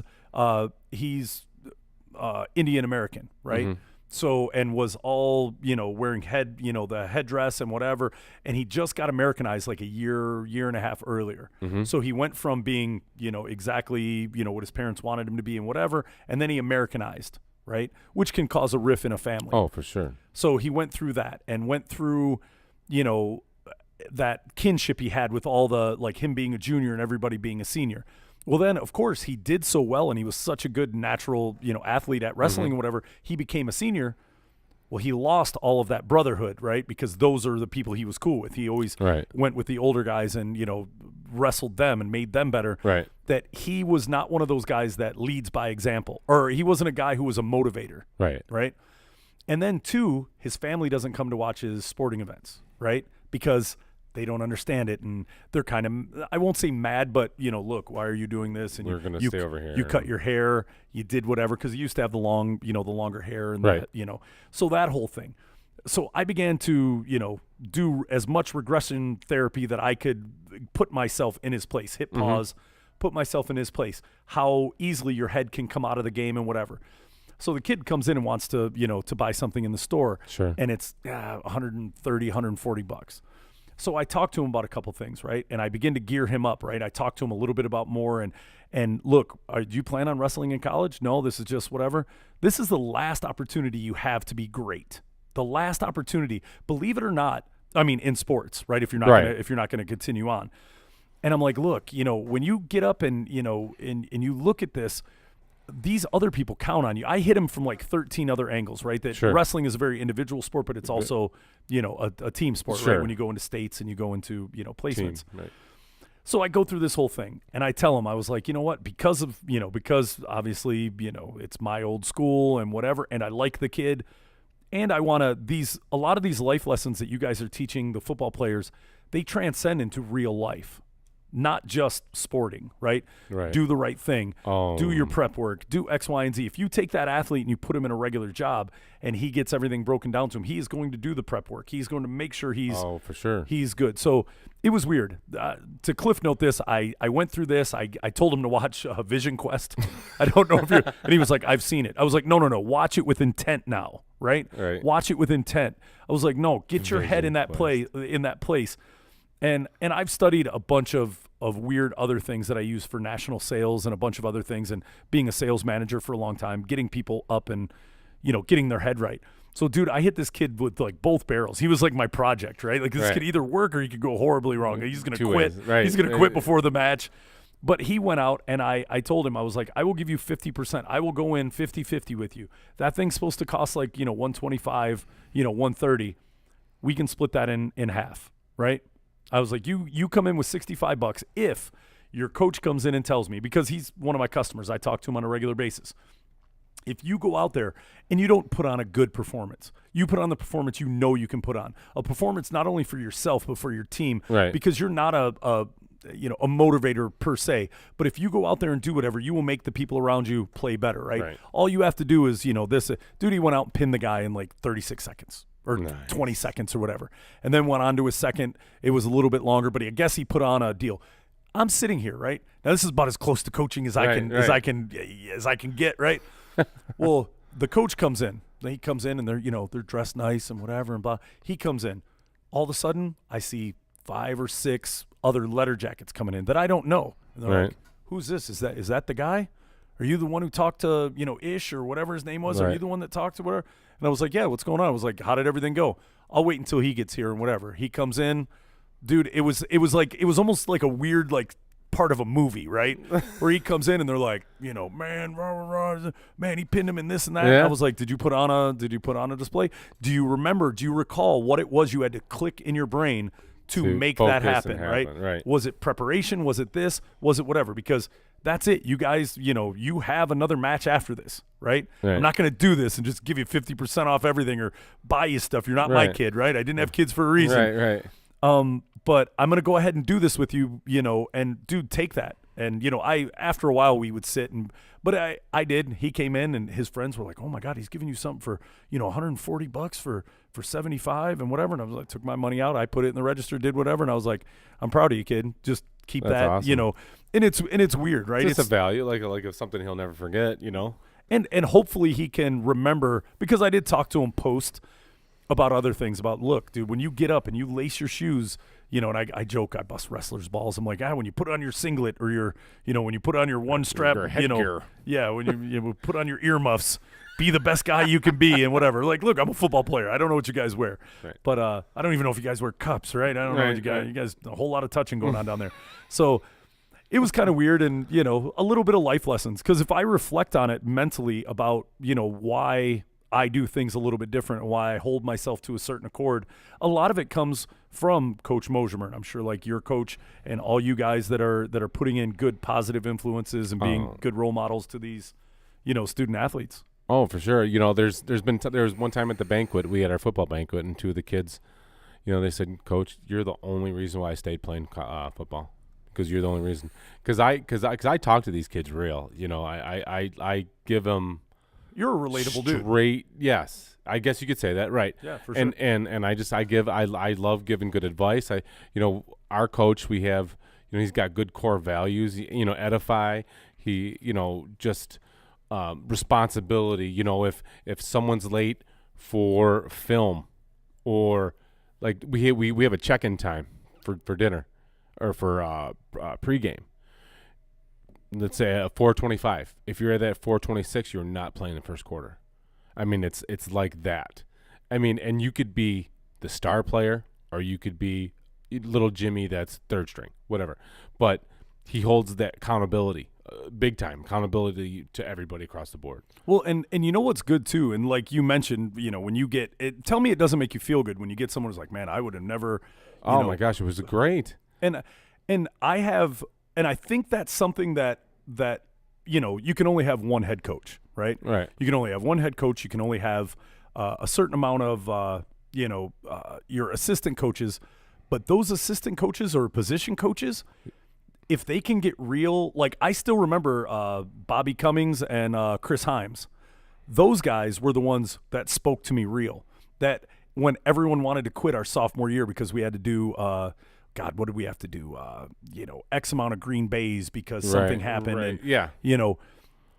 Indian American, right? Mm-hmm. So, and was all, wearing the headdress and whatever. And he just got Americanized like a year and a half earlier. Mm-hmm. So he went from being, exactly, what his parents wanted him to be and whatever. And then he Americanized. Right, which can cause a riff in a family. Oh, for sure. So he went through that and went through, that kinship he had with all the, like him being a junior and everybody being a senior. Well, then, of course, he did so well and he was such a good natural, athlete at wrestling and whatever. He became a senior. Well, he lost all of that brotherhood, right? Because those are the people he was cool with. He always went with the older guys and, wrestled them and made them better. Right. That he was not one of those guys that leads by example, or he wasn't a guy who was a motivator. Right. Right. And then 2, his family doesn't come to watch his sporting events, right? Because they don't understand it, and they're kind of, I won't say mad, but look, why are you doing this? And we're going to stay over here. You cut your hair, you did whatever, because you used to have the long, the longer hair, and so that whole thing. So I began to, do as much regression therapy that I could, put myself in his place, hit pause, put myself in his place, how easily your head can come out of the game and whatever. So the kid comes in and wants to, to buy something in the store. Sure. And it's $130, $140. So I talked to him about a couple things, right? And I begin to gear him up, right? I talked to him a little bit about more. And look, do you plan on wrestling in college? No, this is just whatever. This is the last opportunity you have to be great. The last opportunity, believe it or not. I mean, in sports, right? If you're not gonna continue on. And I'm like, look, when you get up and and you look at this, these other people count on you. I hit him from like 13 other angles, right? That wrestling is a very individual sport, but it's also, a team sport, right? When you go into states and you go into, placements. Team, right. So I go through this whole thing and I tell him, I was like, you know what? Because obviously, it's my old school and whatever, and I like the kid. And I want a lot of these life lessons that you guys are teaching the football players, they transcend into real life. Not just sporting, right? Do the right thing. Do your prep work. Do X, Y, and Z. If you take that athlete and you put him in a regular job and he gets everything broken down to him, he is going to do the prep work. He's going to make sure he's good. So it was weird. To cliff note this, I went through this. I told him to watch Vision Quest. I don't know if you're – and he was like, I've seen it. I was like, no. Watch it with intent now, right? Watch it with intent. I was like, no, get your head in that place. And I've studied a bunch of weird other things that I use for national sales and a bunch of other things, and being a sales manager for a long time, getting people up and, getting their head right. So, dude, I hit this kid with like both barrels. He was like my project, right? Like this could either work or he could go horribly wrong. He's going to quit. He's going to quit before the match. But he went out and I told him, I was like, I will give you 50%. I will go in 50-50 with you. That thing's supposed to cost like, 125, 130. We can split that in half, right? I was like, you come in with $65 if your coach comes in and tells me, because he's one of my customers. I talk to him on a regular basis. If you go out there and you don't put on a good performance, you put on the performance you can put on. A performance not only for yourself but for your team, because you're not a motivator per se. But if you go out there and do whatever, you will make the people around you play better, right? All you have to do is, this dude, he went out and pinned the guy in like 36 seconds. Or 20 seconds or whatever. And then went on to his second. It was a little bit longer, but I guess he put on a deal. I'm sitting here, right? Now this is about as close to coaching as I can get, right? Well, the coach comes in. He comes in and they're dressed nice and whatever and blah. He comes in. All of a sudden, I see 5 or 6 other letter jackets coming in that I don't know. And they're like, "Who's this? Is that the guy? Are you the one who talked to, Ish or whatever his name was? Are you the one that talked to whatever?" And I was like, yeah, what's going on? I was like, how did everything go? I'll wait until he gets here and whatever. He comes in. Dude, it was almost like a weird, like, part of a movie, right? Where he comes in and they're like, man, man, he pinned him in this and that. I was like, did you put on a display? Do you recall what it was you had to click in your brain to make that happen, right? Was it preparation? Was it this? Was it whatever? Because that's it. You guys, you have another match after this, right? I'm not going to do this and just give you 50% off everything or buy you stuff. You're not my kid, right? I didn't have kids for a reason. Right. But I'm going to go ahead and do this with you, and dude, take that. And, after a while we would sit but I did. He came in and his friends were like, oh my God, he's giving you something for, $140 for 75 and whatever. And I was like, took my money out. I put it in the register, did whatever. And I was like, I'm proud of you, kid. Just keep that, awesome. And it's weird, right? It's a value, like it's something he'll never forget, And hopefully he can remember, because I did talk to him post about other things about, look, dude, when you get up and you lace your shoes, and I joke, I bust wrestlers' balls. I'm like, when you put on your singlet or your, when you put on your one strap, headgear. When you put on your earmuffs, be the best guy you can be and whatever. Like, look, I'm a football player. I don't know what you guys wear, but I don't even know if you guys wear cups, right? I don't know what you guys, a whole lot of touching going on down there. So it was kind of weird and, a little bit of life lessons. Because if I reflect on it mentally about, why I do things a little bit different and why I hold myself to a certain accord, a lot of it comes from Coach Mosimer. And I'm sure like your coach and all you guys that are putting in good positive influences and being good role models to these, student athletes. Oh, for sure. There was one time at the banquet, we had our football banquet, and 2 of the kids, they said, Coach, you're the only reason why I stayed playing football. Because you're the only reason. Because I talk to these kids real. I give them. You're a relatable dude. Straight, yes. I guess you could say that, right? Yeah, for sure. And I love giving good advice. Our coach, we have, he's got good core values. Edify. He, just responsibility. If someone's late for film, or like we have a check-in time for dinner or for pregame. Let's say at 4:25. If you're at that 4:26, you're not playing the first quarter. I mean, it's like that. I mean, and you could be the star player, or you could be little Jimmy that's third string, whatever. But he holds that accountability, big time accountability to everybody across the board. Well, and you know what's good too, and like you mentioned, when you get it, tell me it doesn't make you feel good when you get someone who's like, man, I would have never. My gosh, it was great. And I think that's something that you can only have one head coach, right? Right. You can only have one head coach. You can only have a certain amount of your assistant coaches, but those assistant coaches or position coaches, if they can get real, like I still remember Bobby Cummings and Chris Himes. Those guys were the ones that spoke to me real. That when everyone wanted to quit our sophomore year because we had to do God, what did we have to do? X amount of green bays because something happened. Right. And,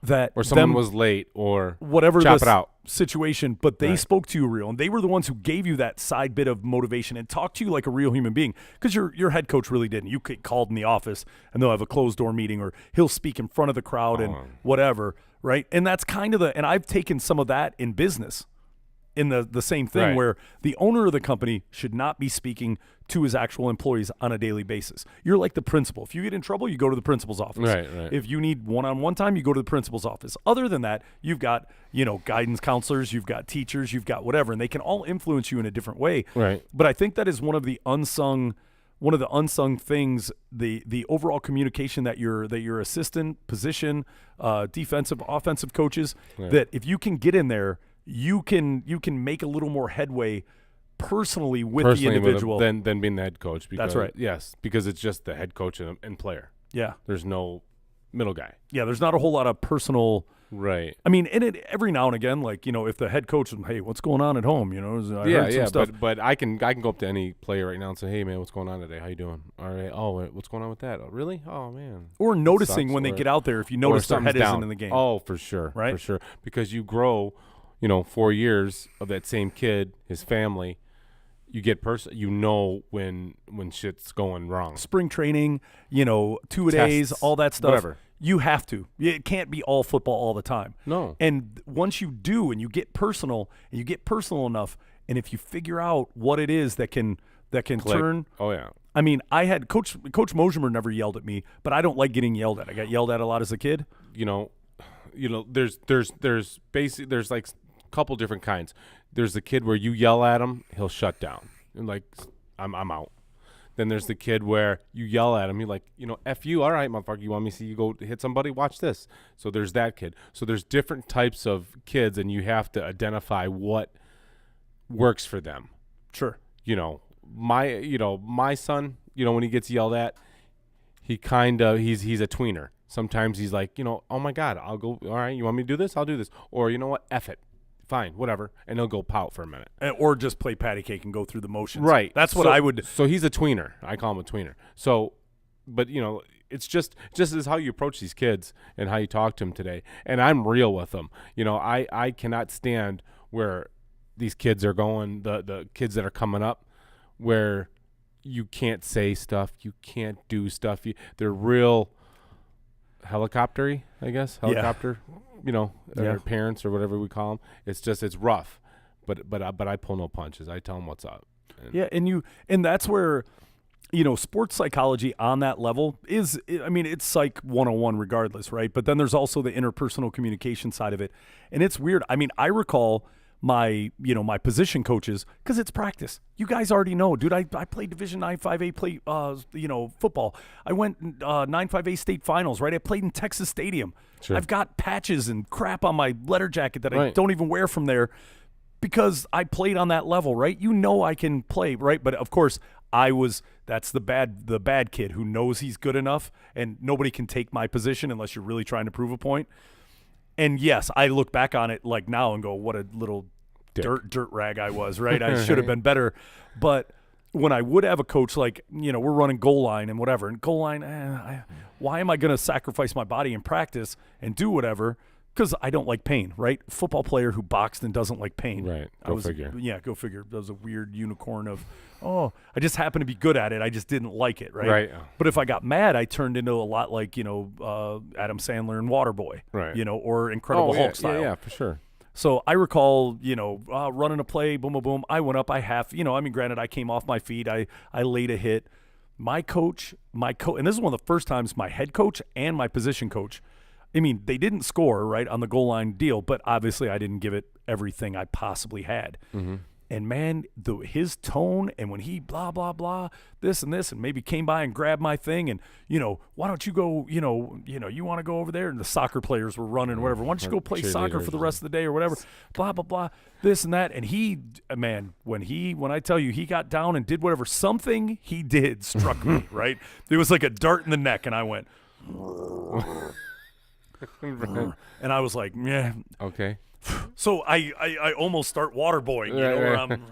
that or someone was late or whatever chop the it out situation, but they spoke to you real, and they were the ones who gave you that side bit of motivation and talked to you like a real human being, because your head coach really didn't. You get called in the office and they'll have a closed door meeting, or he'll speak in front of the crowd and whatever, right? And that's kind of and I've taken some of that in business. In the same thing, where the owner of the company should not be speaking to his actual employees on a daily basis. You're like the principal. If you get in trouble, you go to the principal's office. Right. If you need one-on-one time, you go to the principal's office. Other than that, you've got guidance counselors, you've got teachers, you've got whatever, and they can all influence you in a different way. Right. But I think that is one of the unsung things, the overall communication that your assistant, position, defensive, offensive coaches, that if you can get in there, you can make a little more headway personally with the individual than being the head coach. Because, that's right. Yes, because it's just the head coach and player. Yeah. There's no middle guy. Yeah, there's not a whole lot of personal. Right. I mean, in it every now and again, like if the head coach, hey, what's going on at home? I heard some stuff. But I can go up to any player right now and say, hey man, what's going on today? How you doing? All right. Oh, what's going on with that? Oh, really? Oh man. Or noticing when they get out there, if you notice their head isn't in the game. Oh, for sure. Right. For sure. Because you grow. 4 years of that same kid, his family, you get when shit's going wrong. Spring training, 2-a-days, all that stuff. Whatever. You have to. It can't be all football all the time. No. And once you do, and you get personal, enough, and if you figure out what it is that can turn. Oh yeah. I mean, I had Coach Mosimer never yelled at me, but I don't like getting yelled at. I got yelled at a lot as a kid. There's like couple different kinds. There's the kid where you yell at him, he'll shut down. And like, I'm out. Then there's the kid where you yell at him, you're like, F you, all right, motherfucker, you want me to see you go hit somebody? Watch this. So there's that kid. So there's different types of kids, and you have to identify what works for them. Sure. My son, when he gets yelled at, he he's a tweener. Sometimes he's like, oh my God, I'll go, all right, you want me to do this? I'll do this. Or you know what? F it. Fine, whatever. And he'll go pout for a minute. Or just play patty cake and go through the motions. Right. That's what I would. So he's a tweener. I call him a tweener. So, but, it's just as how you approach these kids and how you talk to them today. And I'm real with them. I cannot stand where these kids are going, the kids that are coming up, where you can't say stuff, you can't do stuff. They're real helicoptery, I guess. Helicopter. Their parents or whatever we call them. It's rough, but I pull no punches. I tell them what's up. And that's where, sports psychology on that level is. I mean, it's psych 101 regardless, right? But then there's also the interpersonal communication side of it, and it's weird. I mean, I recall my position coaches, because it's practice. You guys already know, dude. I played Division 9 5A football. I went 9 5A state finals, right? I played in Texas Stadium. Sure. I've got patches and crap on my letter jacket that I don't even wear from there because I played on that level, right? I can play, right? But of course, that's the bad kid who knows he's good enough, and nobody can take my position unless you're really trying to prove a point. And yes, I look back on it like now and go, what a little dirt rag I was, right? I should have been better. But when I would have a coach, like, we're running goal line and whatever, and goal line, why am I going to sacrifice my body in practice and do whatever because I don't like pain, right? Football player who boxed and doesn't like pain. Right. Go figure. Yeah, go figure. That was a weird unicorn of, I just happened to be good at it. I just didn't like it, right? Right. But if I got mad, I turned into a lot like, Adam Sandler in Waterboy, right? or Incredible Hulk style. Yeah, for sure. So I recall, running a play, boom, boom, boom. I went up, granted, I came off my feet. I laid a hit. My coach, and this is one of the first times my head coach and my position coach, they didn't score, right, on the goal line deal, but obviously I didn't give it everything I possibly had. Mm-hmm. And, man, his tone, and when he blah, blah, blah, this and this, and maybe came by and grabbed my thing and, why don't you go, you want to go over there? And the soccer players were running or whatever. Why don't you go play soccer for the rest of the day or whatever? Blah, blah, blah, this and that. And he, man, when I tell you he got down and did whatever, something he did struck me, right? It was like a dart in the neck, and I went, and I was like, yeah. Okay. So I almost start waterboying, where I'm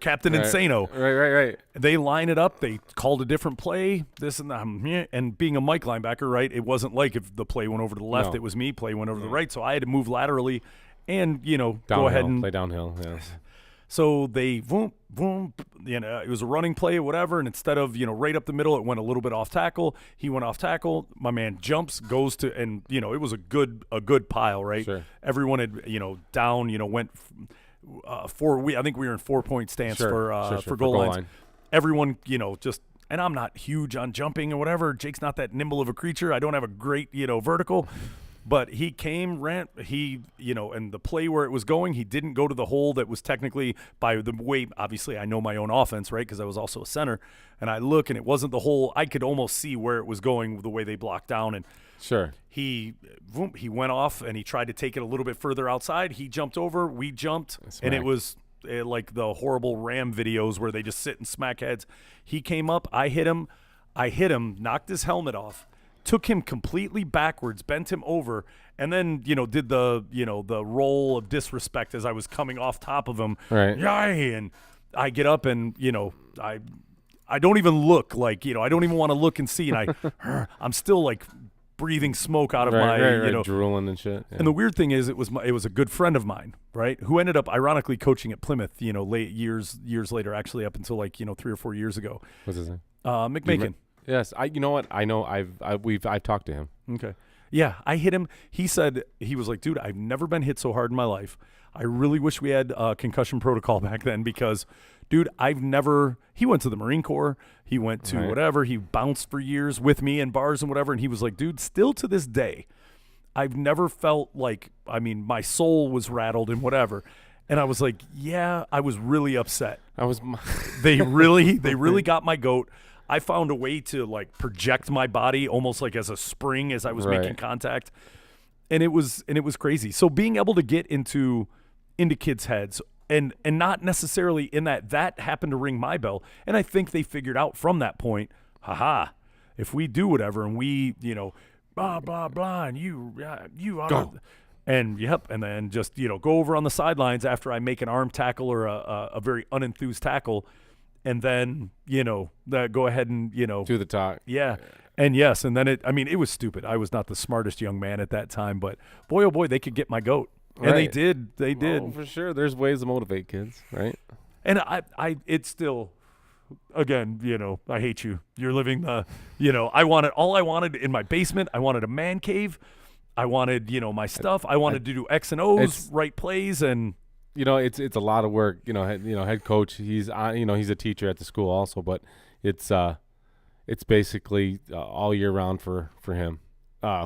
Captain Insano. Right. They line it up. They called a different play, this and that. And being a Mike linebacker, right, it wasn't like if the play went over to the left, it was me. Play went over to the right. So I had to move laterally and, go ahead and play downhill. Yeah. So they, boom, boom, it was a running play or whatever, and instead of, right up the middle, it went a little bit off tackle. He went off tackle. My man jumps, goes to, and, it was a good pile, right? Sure. Everyone had, down, went I think we were in 4-point stance for goal lines. Everyone, just, and I'm not huge on jumping or whatever. Jake's not that nimble of a creature. I don't have a great, vertical. But he came, ran, and the play where it was going, he didn't go to the hole that was technically by the way, obviously I know my own offense, right, because I was also a center. And I look, and it wasn't the hole. I could almost see where it was going the way they blocked down. And sure, he went off, and he tried to take it a little bit further outside. He jumped over. We jumped, and it was like the horrible Ram videos where they just sit and smack heads. He came up. I hit him, knocked his helmet off. Took him completely backwards, bent him over, and then, did the roll of disrespect as I was coming off top of him. Right. Yay! And I get up and, I don't even look like, I don't even want to look and see. And I'm still like breathing smoke out of my, drooling and shit. Yeah. And the weird thing is it was a good friend of mine, right, who ended up ironically coaching at Plymouth, late years later, actually up until like, 3 or 4 years ago. What's his name? McMakin. Yes, you know what? I know. I've talked to him. Okay. Yeah, I hit him. He said, he was like, dude, I've never been hit so hard in my life. I really wish we had concussion protocol back then because, dude, he went to the Marine Corps. He went to whatever. He bounced for years with me in bars and whatever. And he was like, dude, still to this day, I've never felt like, my soul was rattled and whatever. And I was like, yeah, I was really upset. They really got my goat. I found a way to like project my body almost like as a spring as I was making contact. And it was crazy. So being able to get into kids' heads and not necessarily in that happened to ring my bell. And I think they figured out from that point, if we do whatever and we, blah, blah, blah, and you ought to, and and then just, go over on the sidelines after I make an arm tackle or a very unenthused tackle. And then, go ahead and, do the talk. Yeah. And yes. And then it was stupid. I was not the smartest young man at that time, but boy, oh boy, they could get my goat. And they did. They did. Oh, for sure. There's ways to motivate kids, right? And it's still, again, I hate you. You're living all I wanted in my basement. I wanted a man cave. I wanted, my stuff. I wanted to do X and O's, write plays, and it's a lot of work. Head coach. He's he's a teacher at the school also, but it's basically all year round for him.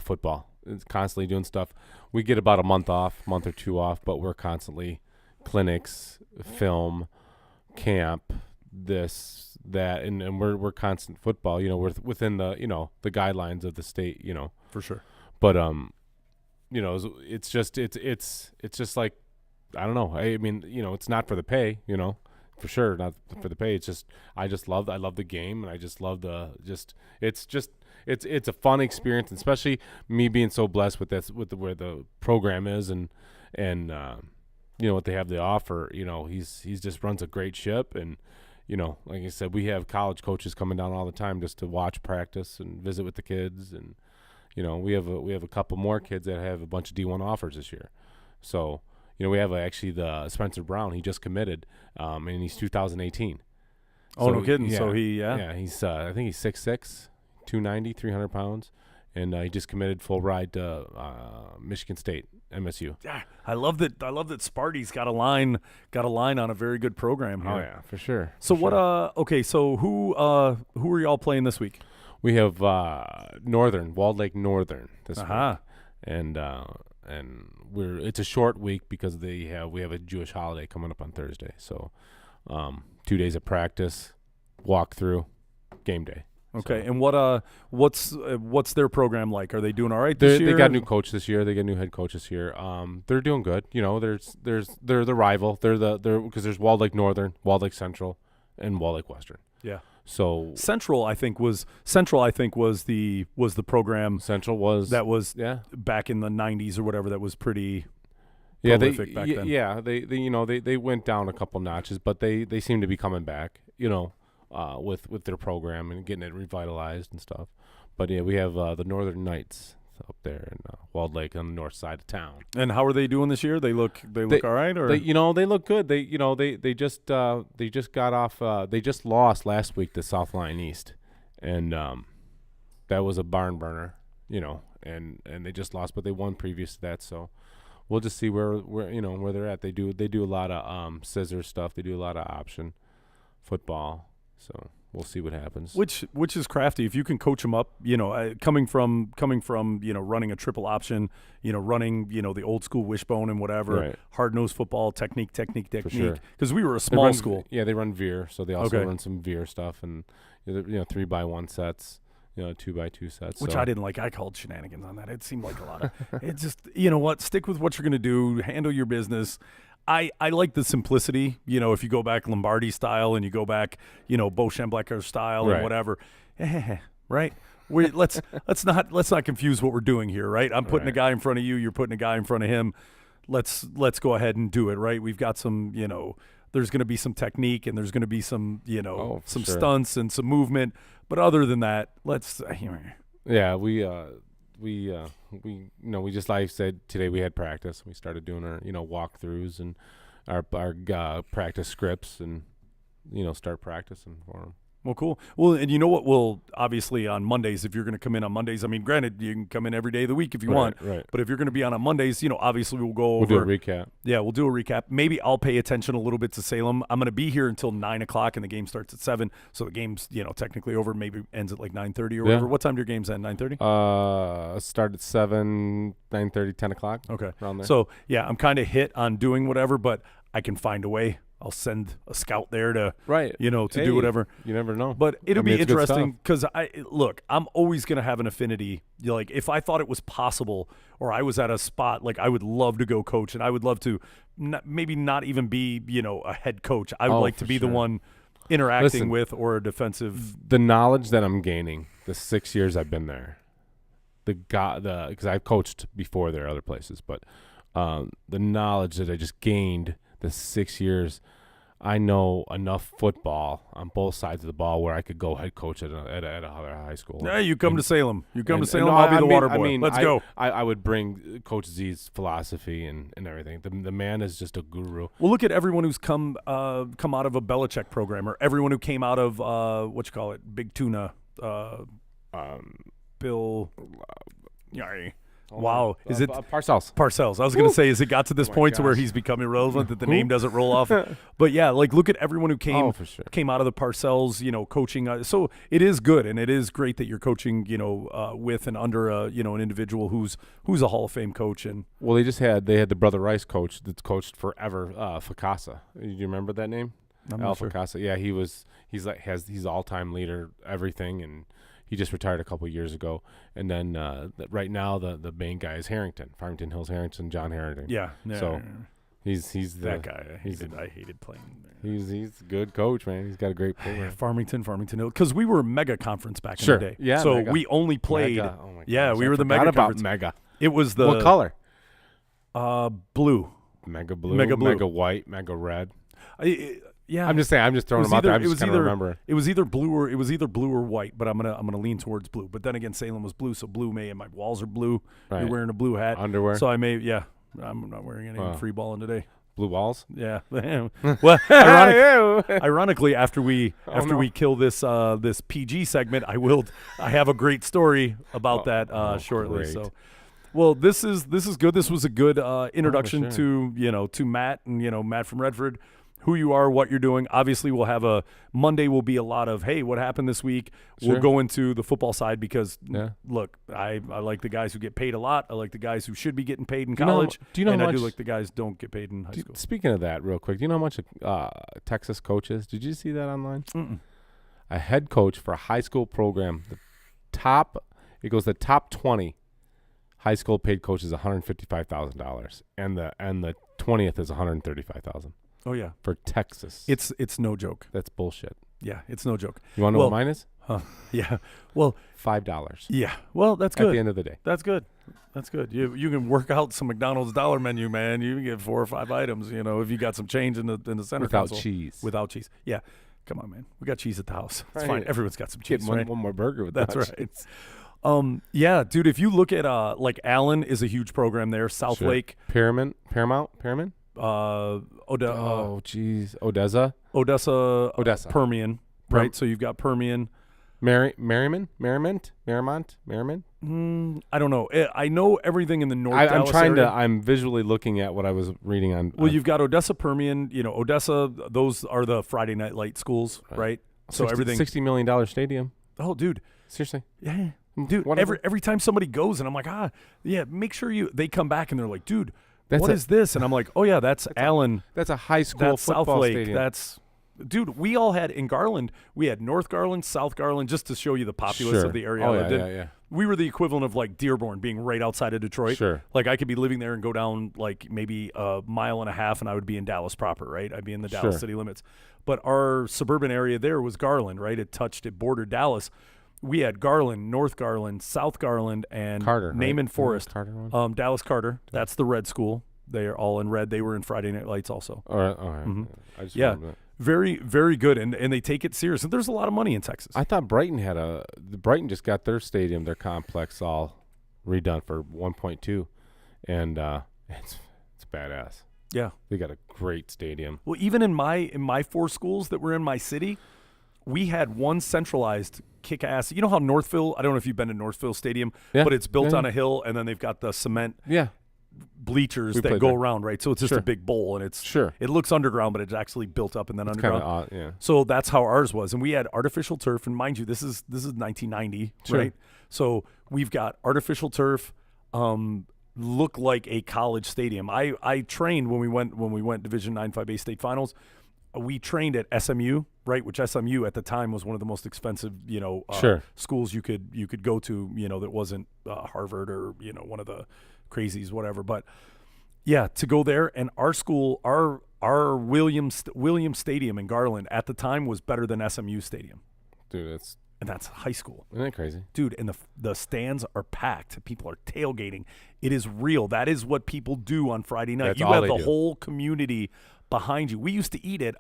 Football. It's constantly doing stuff. We get about a month or 2 off, but we're constantly clinics, film, camp, this, that, and we're constant football. We're within the the guidelines of the state. For sure. But it's just like. I don't know. It's not for the pay, for sure, not for the pay. It's just I love the game, and I just love it's a fun experience, and especially me being so blessed with where the program is and what they have to offer. He's just runs a great ship, and like I said, we have college coaches coming down all the time just to watch practice and visit with the kids, and we have a couple more kids that have a bunch of D1 offers this year. So, we have actually the Spencer Brown. He just committed, and he's 2018. Oh, So no kidding. Yeah, So he's I think he's 6'6", 290, 300 pounds, and he just committed full ride to Michigan State, MSU. Yeah, I love that. Sparty's got a line on a very good program here. Oh yeah, for sure. So okay, so who are y'all playing this week? We have Walled Lake Northern this week, and it's a short week because we have a Jewish holiday coming up on Thursday. So 2 days of practice, walkthrough, game day. Okay, So, and what's their program like? Are they doing all right this year? They got a new coach this year. They got a new head coach this year. They're doing good. They're the rival. They're because there's Walled Lake Northern, Walled Lake Central, and Walled Lake Western. Yeah. So Central, I think was the program. Central was back in the 90s or whatever. That was pretty prolific back then. Yeah, they went down a couple notches, but they seem to be coming back. With their program and getting it revitalized and stuff. But yeah, we have the Northern Knights up there in Walled Lake on the north side of town. And how are they doing this year? They look all right, or they look good. They just got off. They just lost last week to South Line East, and that was a barn burner. And they just lost, but they won previous to that. So we'll just see where they're at. They do a lot of scissor stuff. They do a lot of option football. So we'll see what happens. Which is crafty. If you can coach them up, coming from running a triple option, running the old school wishbone and whatever, right. hard nosed football technique. For sure. Because we were a small school. Yeah, they run veer, so they also run some veer stuff and 3x1 sets, 2x2 sets. Which I didn't like. I called shenanigans on that. It seemed like a lot of. It just stick with what you're going to do. Handle your business. I like the simplicity, if you go back Lombardi style and you go back, Bo Schemblecker style and whatever, right? Let's not confuse what we're doing here, right? I'm putting a guy in front of you, you're putting a guy in front of him. Let's go ahead and do it, right? We've got some, there's going to be some technique and there's going to be some, some stunts and some movement, but other than that, Yeah, we just like I said today we had practice. We started doing our walkthroughs and our practice scripts and start practicing for them. Well, cool. Well, and you know what? We'll obviously on Mondays, if you're going to come in on Mondays, I mean, granted, you can come in every day of the week if you want. Right. But if you're going to be on Mondays, obviously we'll go over. We'll do a recap. Yeah, we'll do a recap. Maybe I'll pay attention a little bit to Salem. I'm going to be here until 9 o'clock, and the game starts at 7. So the game's technically over. Maybe ends at like 9:30 or whatever. What time do your games end? 9:30. Start at 7, 9:30, 10 o'clock. Okay. Around there. So yeah, I'm kind of hit on doing whatever, but I can find a way. I'll send a scout there to do whatever. You never know. But it'll be interesting because I'm always going to have an affinity. If I thought it was possible or I was at a spot, I would love to go coach, and I would love to maybe not even be, a head coach. I would like to be the one interacting with or a defensive. The knowledge that I'm gaining the 6 years I've been there, because I've coached before there other places, but the knowledge that I just gained the 6 years, I know enough football on both sides of the ball where I could go head coach at a high school. Yeah, you come to Salem. I'll be the water boy. Let's go. I would bring Coach Z's philosophy and everything. The man is just a guru. Well, look at everyone who's come out of a Belichick program, or everyone who came out of Big Tuna, Bill. Wow. Is it Parcells? Parcells. I was going to say, is it got to this point to where he's become irrelevant that the name doesn't roll off? But yeah, look at everyone who came out of the Parcells, coaching. So it is good, and it is great that you're coaching, with and under an individual who's a Hall of Fame coach. And well, they had the Brother Rice coach that's coached forever, Facasa. Do you remember that name? Al Facasa. Yeah, he's all-time leader, everything, and he just retired a couple of years ago. And then right now the main guy is Farmington Hills Harrington, John Harrington. Yeah. So he's that guy. I hated playing there. He's a good coach, man. He's got a great program. Farmington Hills. Because we were a mega conference back in the day. Yeah. So mega. we only played. Mega. Oh my yeah, gosh, we were the mega conference. Mega. It was the what color? Blue. Mega blue. Mega blue. Mega white. Mega red. Yeah, I'm just saying. I'm just throwing them out there. I'm just kind of remember. It was either blue or white, but I'm gonna lean towards blue. But then again, Salem was blue, so blue may, and my walls are blue. Right. You're wearing a blue hat, underwear. So I may, yeah. I'm not wearing any free balling today. Blue walls. Yeah. Well, ironically, after we kill this PG segment, I have a great story about that shortly. Great. So. Well, this is good. This was a good introduction to Matt and Matt from Redford, who you are, what you're doing. Obviously, we'll have Monday will be a lot of, hey, what happened this week? Sure. We'll go into the football side because look, I like the guys who get paid a lot. I like the guys who should be getting paid in college. I do like the guys who don't get paid in high school. Speaking of that, real quick, do you know how much Texas coaches? Did you see that online? Mm-mm. A head coach for a high school program, the top 20 high school paid coach is $155,000, and the 20th is $135,000. Oh yeah, for Texas. It's no joke. That's bullshit. Yeah, it's no joke. You want to know what mine is? Yeah. Well, $5. Yeah. Well, that's good. At the end of the day, that's good. That's good. You can work out some McDonald's dollar menu, man. You can get 4 or 5 items. If you got some change in the center console. Without cheese. Yeah. Come on, man. We got cheese at the house. It's fine. Everyone's got some cheese. Get one more burger with that. That's right. Yeah, dude. If you look at like Allen is a huge program there. Southlake, Paramount. Odessa, Permian, right? So you've got Permian, Merrimont. I don't know. I know everything in the North Dallas area. I'm visually looking at what I was reading on. Well, you've got Odessa, Permian. Odessa. Those are the Friday night light schools, right? So everything. $60 million stadium. Oh, dude. Seriously. Yeah. Dude, every time somebody goes and I'm like, make sure they come back and they're like, dude, what is this? And I'm like, oh yeah, that's Allen. That's a high school football stadium. Dude, we all had in Garland, we had North Garland, South Garland, just to show you the populace of the area. Oh, yeah. We were the equivalent of like Dearborn being right outside of Detroit. Sure. Like I could be living there and go down like maybe a mile and a half and I would be in Dallas proper, right? I'd be in the Dallas city limits. But our suburban area there was Garland, right? It bordered Dallas. We had Garland, North Garland, South Garland, and Carter, Naaman Forest. Carter Dallas Carter. That's the red school. They are all in red. They were in Friday Night Lights also. All right. Mm-hmm. Very, very good, and they take it serious. And there's a lot of money in Texas. I thought Brighton just got their stadium, their complex, all redone for 1.2, and it's badass. Yeah, they got a great stadium. Well, even in my 4 schools that were in my city, we had one centralized kick-ass. You know how Northville? I don't know if you've been to Northville Stadium, but it's built on a hill, and then they've got the cement. Yeah. Bleachers that go around, right? So it's just a big bowl, and it looks underground, but it's actually built up and then underground. Kinda odd, So that's how ours was, and we had artificial turf. And mind you, this is 1990, right? So we've got artificial turf, look like a college stadium. I trained when we went Division 9-5A state finals. We trained at SMU, right? Which SMU at the time was one of the most expensive, schools you could go to, that wasn't Harvard or one of the crazies, whatever. But yeah, to go there, and our school, our Williams Stadium in Garland at the time was better than SMU Stadium. Dude, that's high school. Isn't that crazy? Dude, and the stands are packed. People are tailgating. It is real. That is what people do on Friday night. You have the whole community behind you. We used to eat at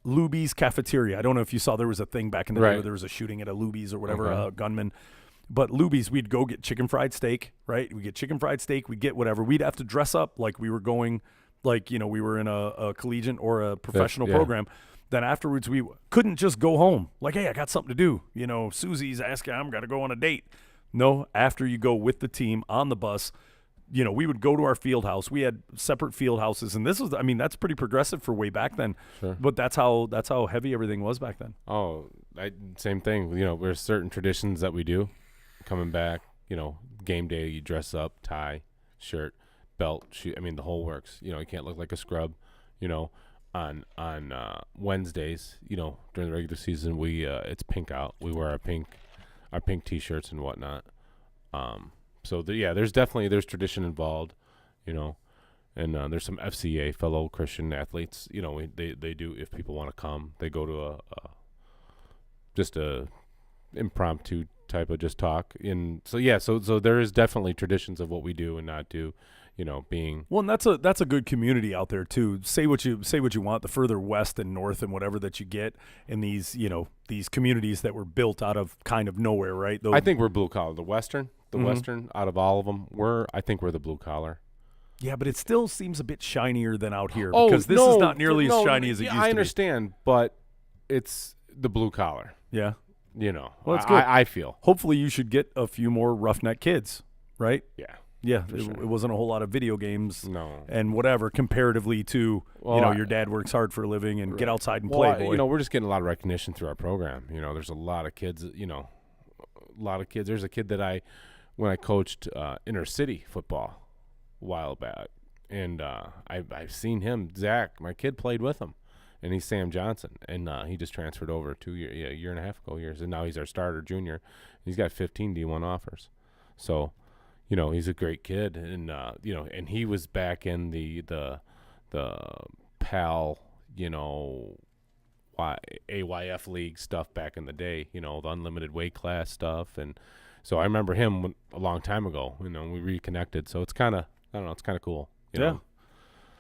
Luby's Cafeteria. I don't know if you saw, there was a thing back in the day where there was a shooting at a Luby's or whatever, gunman. But Luby's, we'd go get chicken fried steak, right? We'd get chicken fried steak. We'd get whatever. We'd have to dress up like we were going, like, we were in a collegiate or a professional program. Then afterwards, we couldn't just go home. Like, hey, I got something to do. Susie's asking, I'm going to go on a date. No, after you go with the team on the bus, we would go to our field house. We had separate field houses, and that's pretty progressive for way back then. Sure. But that's how heavy everything was back then. Oh, same thing. There's certain traditions that we do. Coming back, game day, you dress up, tie, shirt, belt, shoe. The whole works. You can't look like a scrub. On Wednesdays, during the regular season, it's pink out. We wear our pink T-shirts and whatnot. There's definitely tradition involved, and there's some FCA, fellow Christian athletes. They do, if people want to come, they go to just a impromptu type of just talk. And so there is definitely traditions of what we do and not do. being. Well, and that's a good community out there too. Say what you want. The further west and north and whatever that you get in these these communities that were built out of kind of nowhere, right? I think we're blue collar. The Western out of all of them, I think we're the blue collar. Yeah, but it still seems a bit shinier than out here because this is not nearly as shiny as it used to be. I understand, but it's the blue collar. Yeah. Well, that's good. I feel. Hopefully you should get a few more roughneck kids, right? Yeah. Yeah, sure. It wasn't a whole lot of video games No. and whatever comparatively to, your dad works hard for a living and get outside and play, boy. We're just getting a lot of recognition through our program. There's a lot of kids, a lot of kids. There's a kid that when I coached inner city football a while back, and I've seen him, Zach, my kid played with him, and he's Sam Johnson, and he just transferred over a year and a half ago, and now he's our starter junior. He's got 15 D1 offers. So, he's a great kid, and and he was back in the PAL, AYF league stuff back in the day, the unlimited weight class stuff, and so I remember him a long time ago. We reconnected, so it's kind of, I don't know, it's kind of cool. You know?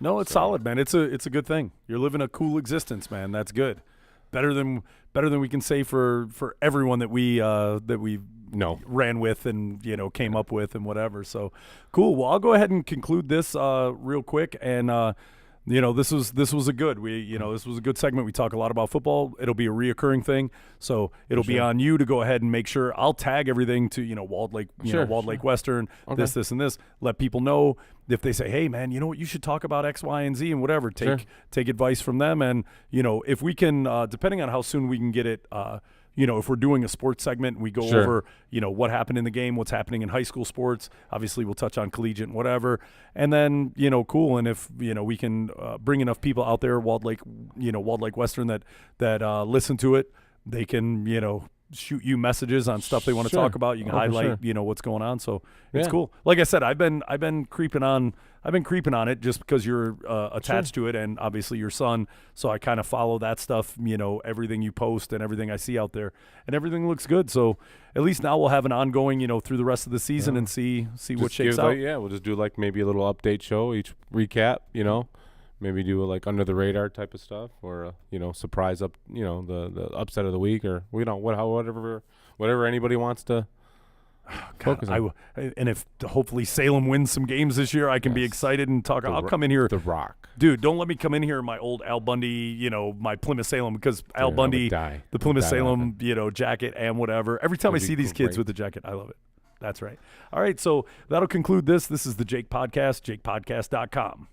No, it's solid, man. It's a good thing. You're living a cool existence, man. That's good. Better than we can say for everyone that we ran with and came up with and whatever. So cool. Well, I'll go ahead and conclude this real quick, and this was a good this was a good segment. We talk a lot about football. It'll be a reoccurring thing, so it'll be on you to go ahead and make sure. I'll tag everything to Walled Lake, Walled Lake Western, this and this. Let people know if they say, hey man, you know what, you should talk about X, Y, and Z and whatever. Take advice from them, and if we can, depending on how soon we can get it. If we're doing a sports segment, we go over, what happened in the game, what's happening in high school sports. Obviously, we'll touch on collegiate and whatever. And then, cool. And if, we can bring enough people out there, Walled Lake Western that listen to it, they can, shoot you messages on stuff they want to talk about. You can highlight, what's going on. So it's cool. Like I said, I've been creeping on it just because you're attached to it, and obviously your son. So I kind of follow that stuff, everything you post and everything I see out there, and everything looks good. So at least now we'll have an ongoing, through the rest of the season and see what shakes out. We'll just do maybe a little update show, each recap, maybe do under the radar type of stuff, or surprise up, the upset of the week, or whatever anybody wants to. God, and if hopefully Salem wins some games this year, I can be excited and talk. I'll come in here. The Rock. Dude, don't let me come in here in my old Al Bundy, my Plymouth Salem, because Al Bundy, the Plymouth Salem, jacket and whatever. Every time I see these kids with the jacket, I love it. That's right. All right, so that'll conclude this. This is the Jake Podcast, jakepodcast.com.